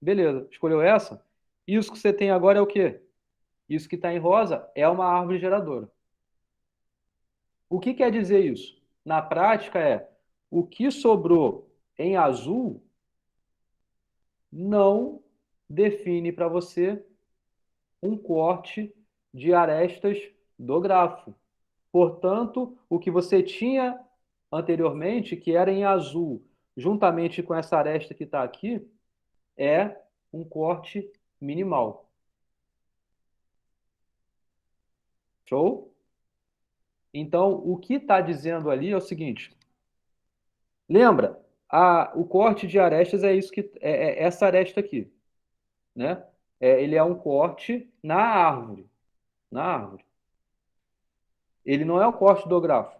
Beleza, escolheu essa? Isso que você tem agora é o quê? Isso que está em rosa é uma árvore geradora. O que quer dizer isso? Na prática o que sobrou em azul não define para você um corte de arestas do grafo. Portanto, o que você tinha anteriormente, que era em azul, juntamente com essa aresta que está aqui, é um corte minimal. Show? Então, o que está dizendo ali é o seguinte: lembra, o corte de arestas é isso que é essa aresta aqui, né? Ele é um corte na árvore, na árvore. Ele não é o corte do grafo.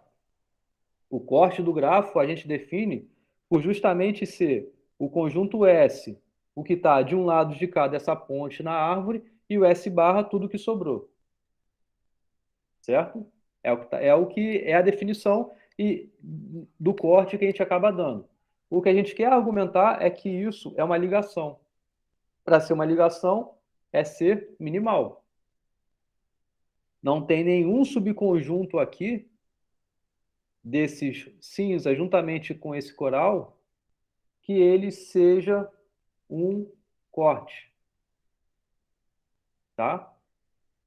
O corte do grafo a gente define por justamente ser o conjunto S, o que está de um lado de cá dessa ponte na árvore, e o S barra tudo que sobrou. Certo? É o que é a definição do corte que a gente acaba dando. O que a gente quer argumentar é que isso é uma ligação. Para ser uma ligação, é ser minimal. Não tem nenhum subconjunto aqui desses cinza juntamente com esse coral que ele seja um corte. Tá?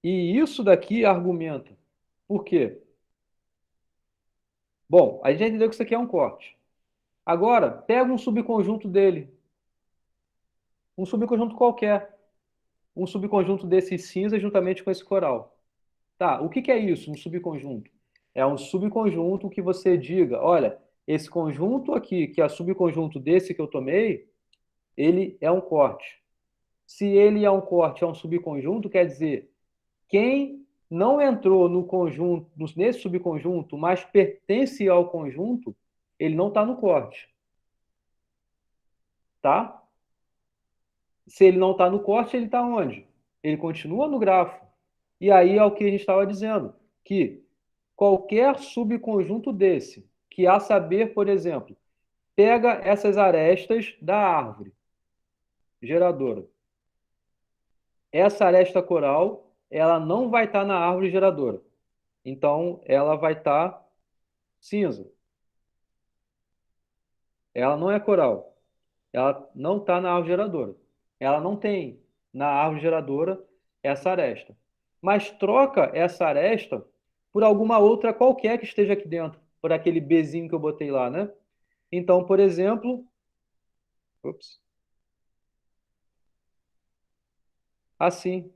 E isso daqui argumenta. Por quê? Bom, a gente já entendeu que isso aqui é um corte. Agora, pega um subconjunto dele. Um subconjunto qualquer. um subconjunto desse cinza juntamente com esse coral. Tá, o que que é isso, um subconjunto? É um subconjunto que você diga, olha, esse conjunto aqui, que é subconjunto desse que eu tomei, ele é um corte. Se ele é um corte, é um subconjunto, quer dizer, quem não entrou no conjunto, nesse subconjunto, mas pertence ao conjunto, ele não está no corte. Tá? Se ele não está no corte, ele está onde? Ele continua no grafo. E aí é o que a gente estava dizendo, que qualquer subconjunto desse, que a saber, por exemplo, pega essas arestas da árvore geradora. Essa aresta coral, ela não vai estar na árvore geradora. Então, ela vai estar cinza. Ela não é coral. Ela não está na árvore geradora. Ela não tem na árvore geradora essa aresta. Mas troca essa aresta por alguma outra qualquer que esteja aqui dentro, por aquele Bzinho que eu botei lá, né? Então, por exemplo, assim.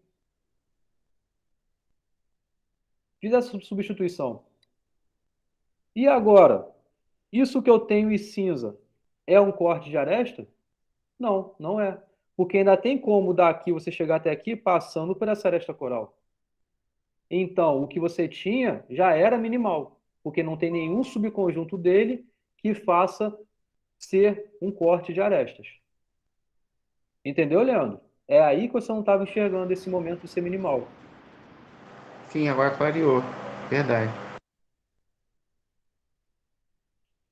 Fiz essa substituição. E agora? Isso que eu tenho em cinza é um corte de aresta? Não, não é. Porque ainda tem como daqui você chegar até aqui passando por essa aresta coral. Então, o que você tinha já era minimal, porque não tem nenhum subconjunto dele que faça ser um corte de arestas. Entendeu, Leandro? É aí que você não estava enxergando esse momento de ser minimal. Sim, agora clareou. Verdade.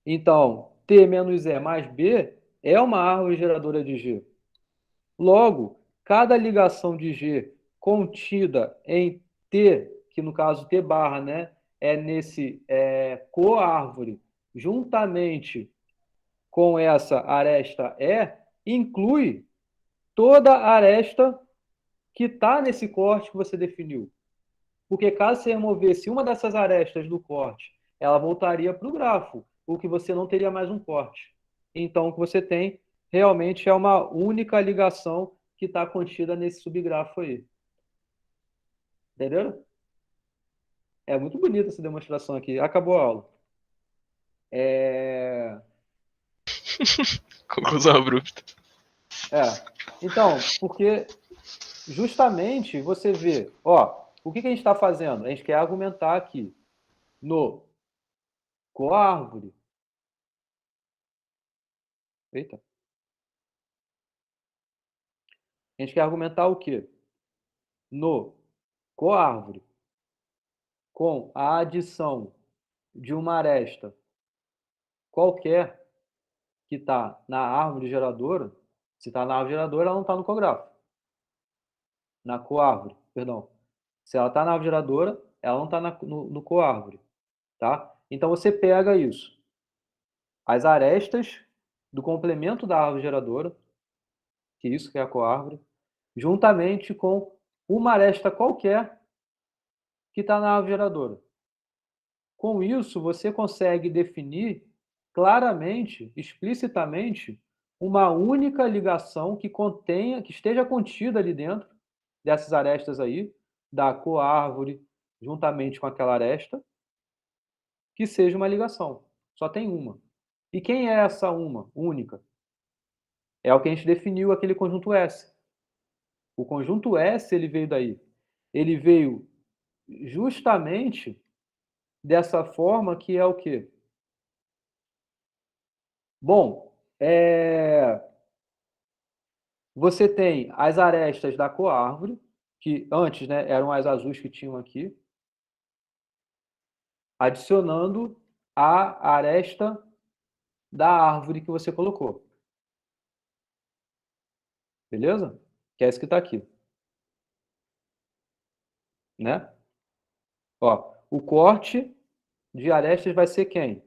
Então, T menos E mais B é uma árvore geradora de G. Logo, cada ligação de G contida em T, que no caso T barra, né, é nesse coárvore, juntamente com essa aresta E, inclui toda a aresta que está nesse corte que você definiu. Porque caso você removesse uma dessas arestas do corte, ela voltaria para o grafo, o que você não teria mais um corte. Então, o que você tem realmente é uma única ligação que está contida nesse subgrafo aí. Entendeu? É muito bonita essa demonstração aqui. Acabou a aula. Conclusão abrupta. Então, porque justamente você vê, ó, o que a gente está fazendo? A gente quer argumentar aqui no coárvore. Eita. A gente quer argumentar o quê? No coárvore, com a adição de uma aresta qualquer que está na árvore geradora, se está na árvore geradora, ela não está no cografo. Na coárvore, perdão. Se ela está na árvore geradora, ela não está no coárvore. Tá? Então você pega isso. As arestas do complemento da árvore geradora, que isso que é a coárvore, juntamente com uma aresta qualquer que está na árvore geradora. Com isso, você consegue definir claramente, explicitamente, uma única ligação que contenha, que esteja contida ali dentro dessas arestas aí, da coárvore, juntamente com aquela aresta, que seja uma ligação. Só tem uma. E quem é essa uma, única? É o que a gente definiu aquele conjunto S. O conjunto S, ele veio daí. Ele veio justamente dessa forma que é o quê? Bom, você tem as arestas da coárvore, que antes, né, eram as azuis que tinham aqui, adicionando a aresta da árvore que você colocou. Beleza? Que é esse que está aqui. Né? Ó, o corte de arestas vai ser quem?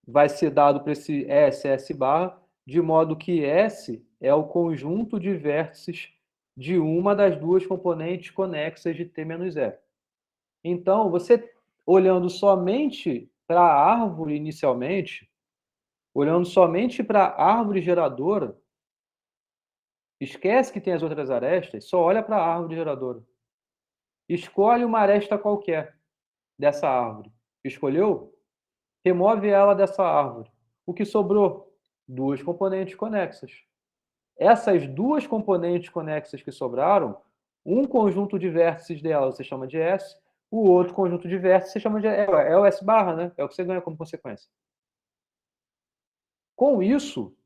Vai ser dado para esse S barra, de modo que S é o conjunto de vértices de uma das duas componentes conexas de T menos E. Então, você, olhando somente para a árvore inicialmente, olhando somente para a árvore geradora, Esquece que tem as outras arestas, só olha para a árvore geradora. Escolhe uma aresta qualquer dessa árvore. Escolheu? Remove ela dessa árvore. O que sobrou? Duas componentes conexas. Essas duas componentes conexas que sobraram, um conjunto de vértices dela você chama de S, o outro conjunto de vértices você chama de... É o S barra, né? É o que você ganha como consequência. Com isso,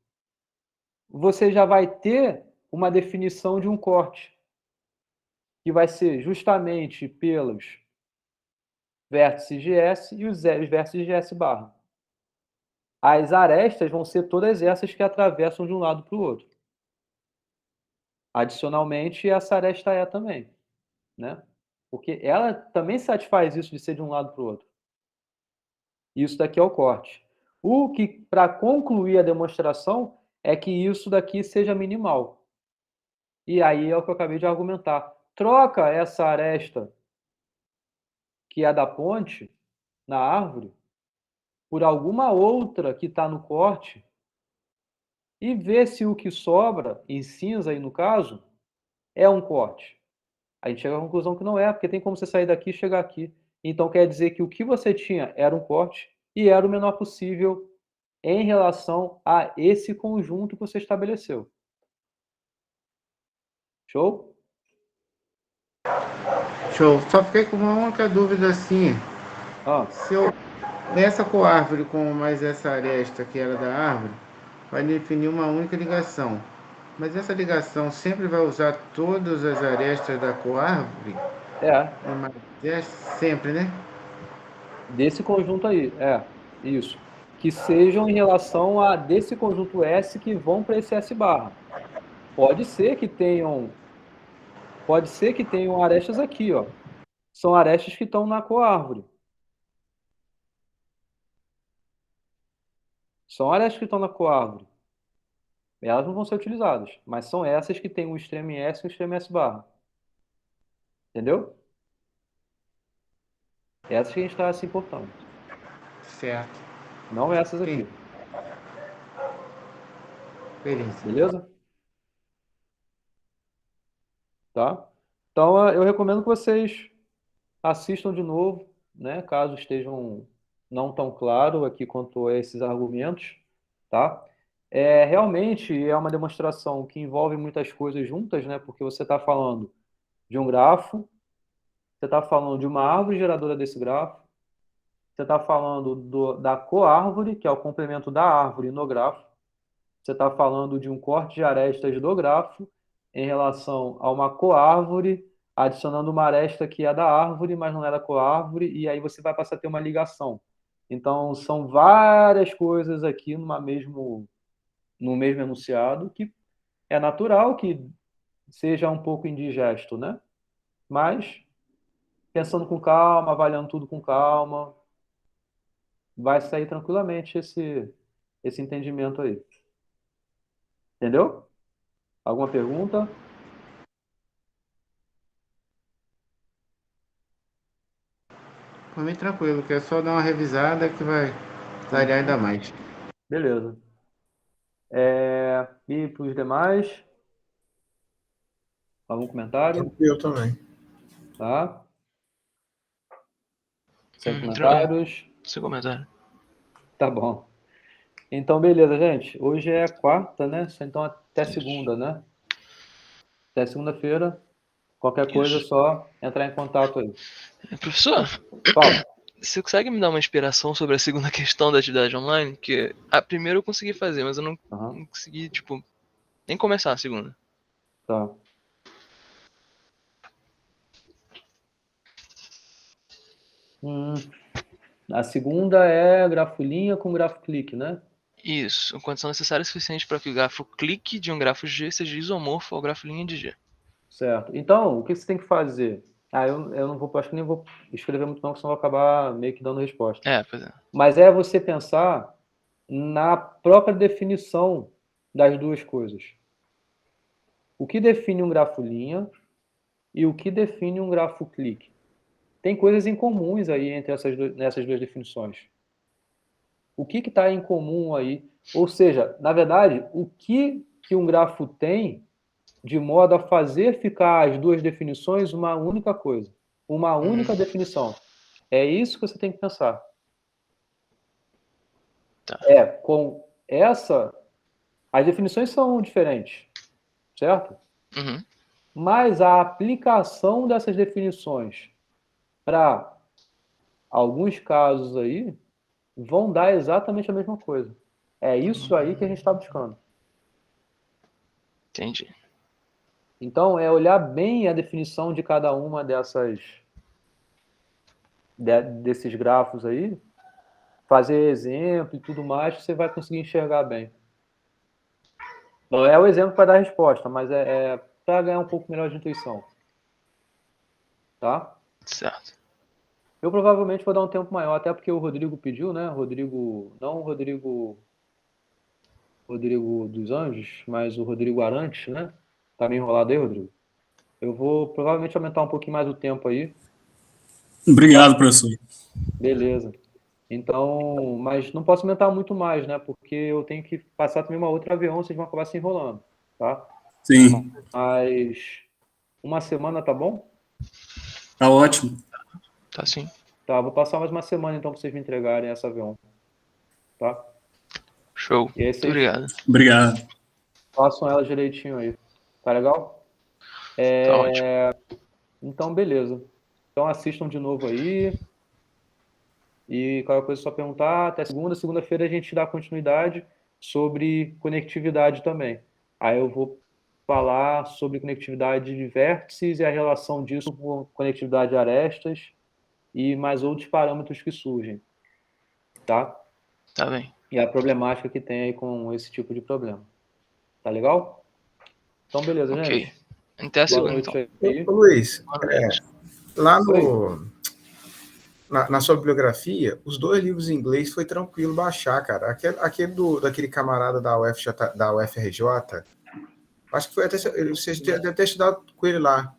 você já vai ter uma definição de um corte, que vai ser justamente pelos vértices de S e os vértices de S barra. As arestas vão ser todas essas que atravessam de um lado para o outro. Adicionalmente, essa aresta E também, né? Porque ela também satisfaz isso de ser de um lado para o outro. Isso daqui é o corte. O que, para concluir a demonstração, é que isso daqui seja minimal. E aí é o que eu acabei de argumentar. Troca essa aresta, que é da ponte, na árvore, por alguma outra que está no corte, e vê se o que sobra, em cinza aí no caso, é um corte. A gente chega à conclusão que não é, porque tem como você sair daqui e chegar aqui. Então quer dizer que o que você tinha era um corte e era o menor possível em relação a esse conjunto que você estabeleceu. Show? Show. Só fiquei com uma única dúvida assim. Se eu nessa coárvore com mais essa aresta que era da árvore, vai definir uma única ligação. Mas essa ligação sempre vai usar todas as arestas da coárvore? Sempre, né? Desse conjunto aí, isso. Que sejam em relação a desse conjunto S que vão para esse S barra. Pode ser que tenham arestas aqui, ó. São arestas que estão na coárvore. São arestas que estão na coárvore. Elas não vão ser utilizadas, mas são essas que têm um extremo S e um extremo S barra. Entendeu? Essas que a gente está se importando. Certo. Não essas aqui. Beleza. Beleza? Tá? Então, eu recomendo que vocês assistam de novo, né? Caso estejam não tão claro aqui quanto a esses argumentos, tá? Realmente é uma demonstração que envolve muitas coisas juntas, né? Porque você está falando de um grafo, você está falando de uma árvore geradora desse grafo, você está falando da coárvore, que é o complemento da árvore no grafo, você está falando de um corte de arestas do grafo em relação a uma coárvore, adicionando uma aresta que é da árvore, mas não é da coárvore, e aí você vai passar a ter uma ligação. Então, são várias coisas aqui no mesmo enunciado, que é natural que seja um pouco indigesto, né? Mas, pensando com calma, avaliando tudo com calma, vai sair tranquilamente esse entendimento aí. Entendeu? Alguma pergunta? Por mim, tranquilo, que é só dar uma revisada que vai clarear ainda mais. Beleza. E para os demais? Algum comentário? Eu também. Tá? Sem comentários? Sem comentário. Tá bom. Então, beleza, gente. Hoje é quarta, né? Então, até segunda, né? Até segunda-feira. Qualquer coisa, é só entrar em contato aí. Professor, Fala. você consegue me dar uma inspiração sobre a segunda questão da atividade online? Que a primeira eu consegui fazer, mas eu não consegui, tipo, nem começar a segunda. Tá. A segunda é grafo-linha com grafo-clique, né? Isso, condição necessária suficiente para que o grafo clique de um grafo G seja isomorfo ao grafo linha de G. Certo. Então, o que você tem que fazer? Eu não vou, acho que nem vou escrever muito não, senão eu vou acabar meio que dando resposta. Pois é. Mas é você pensar na própria definição das duas coisas. O que define um grafo-linha e o que define um grafo-clique? Tem coisas incomuns aí entre nessas duas definições. O que está em comum aí? Ou seja, na verdade, o que um grafo tem de modo a fazer ficar as duas definições uma única coisa, uma única definição. É isso que você tem que pensar. Tá. Com essa, as definições são diferentes, certo? Uhum. Mas a aplicação dessas definições para alguns casos aí vão dar exatamente a mesma coisa. É isso aí que a gente está buscando. Entendi. Então, é olhar bem a definição de cada uma desses grafos aí, fazer exemplo e tudo mais, que você vai conseguir enxergar bem. Não é o exemplo para dar resposta, mas é para ganhar um pouco melhor de intuição. Tá? Certo. Eu provavelmente vou dar um tempo maior, até porque o Rodrigo pediu, né? Não o Rodrigo dos Anjos, mas o Rodrigo Arantes, né? Tá meio enrolado aí, Rodrigo? Eu vou provavelmente aumentar um pouquinho mais o tempo aí. Obrigado, professor. Beleza. Então, mas não posso aumentar muito mais, né? Porque eu tenho que passar também uma outra avião, vocês vão acabar se enrolando, tá? Sim, Mas uma semana tá bom? tá ótimo. Tá sim. Tá, vou passar mais uma semana então para vocês me entregarem essa avião, tá? Show. E aí Muito vocês obrigado. Obrigado. façam ela direitinho aí. Tá legal? Tá ótimo. Então, beleza. Então assistam de novo aí. E qualquer coisa é só perguntar. Até segunda. Segunda-feira a gente dá continuidade sobre conectividade também. Aí eu vou falar sobre conectividade de vértices e a relação disso com conectividade de arestas e mais outros parâmetros que surgem, tá? Tá bem. E a problemática que tem aí com esse tipo de problema. Tá legal? Então, beleza, Ok. gente. Até a Boa segunda, noite então. aí. Ô, Luiz, Boa noite. lá na sua bibliografia, os 2 livros em inglês foi tranquilo baixar, cara. Aquele daquele camarada da UFRJ, acho que foi até, você deve ter estudado com ele lá,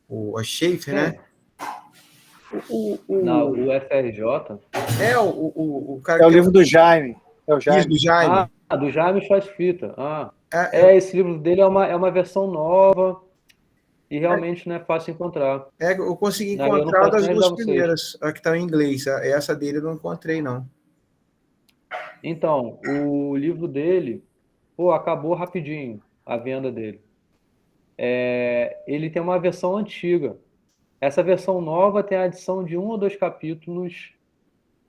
o Schaefer, né? Na UFRJ. O cara É o que livro do Jaime. É o isso, Jaime. do Jaime. Do Jaime Faz Fita. É, Esse livro dele é uma versão nova e realmente não é fácil encontrar. eu consegui Aí eu não encontrar posso das nem ajudar 2 vocês. primeiras, a que estão em inglês. Essa dele eu não encontrei, não. Então, o livro dele, acabou rapidinho a venda dele. Ele tem uma versão antiga. Essa versão nova tem a adição de 1 ou 2 capítulos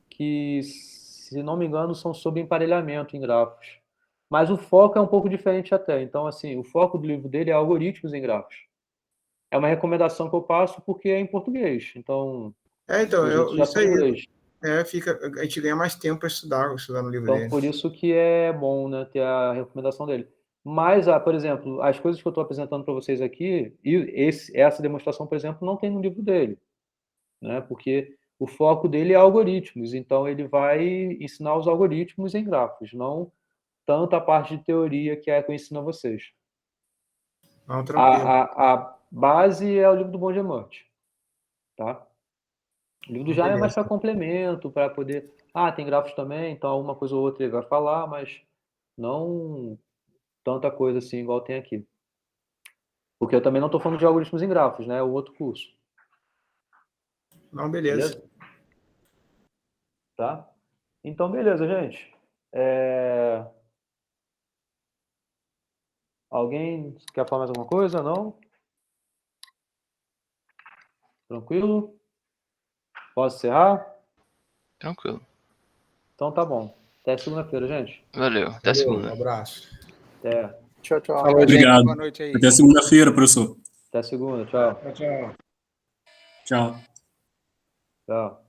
que, se não me engano, são sobre emparelhamento em grafos. Mas o foco é um pouco diferente até. Então, assim, o foco do livro dele é algoritmos em grafos. É uma recomendação que eu passo porque é em português. Então, Então, os outros já isso são em aí. inglês. A gente ganha mais tempo para estudar no livro Então, dele. por isso que é bom, né, ter a recomendação dele. Mas, por exemplo, as coisas que eu estou apresentando para vocês aqui, essa demonstração, por exemplo, não tem no livro dele, né? Porque o foco dele é algoritmos. Então, ele vai ensinar os algoritmos em grafos, não tanto a parte de teoria que é que eu ensino a vocês. Não, tranquilo. A base é o livro do Bongemort, tá? O livro do Jaime é mais Beleza. para complemento, para poder... tem grafos também, então uma coisa ou outra ele vai falar, mas não tanta coisa assim igual tem aqui. Porque eu também não estou falando de algoritmos em grafos, né? É o outro curso. Não, beleza. Tá? Então, beleza, gente. Alguém quer falar mais alguma coisa? Não? Tranquilo? Posso encerrar? Tranquilo. Então tá bom. Até segunda-feira, gente. Valeu. Até Valeu, segunda. um abraço. Até. Tchau, tchau. Falou, gente. Obrigado. Boa noite aí. Até segunda-feira, professor. Até segunda. Tchau. Tchau, tchau. Tchau. Tchau.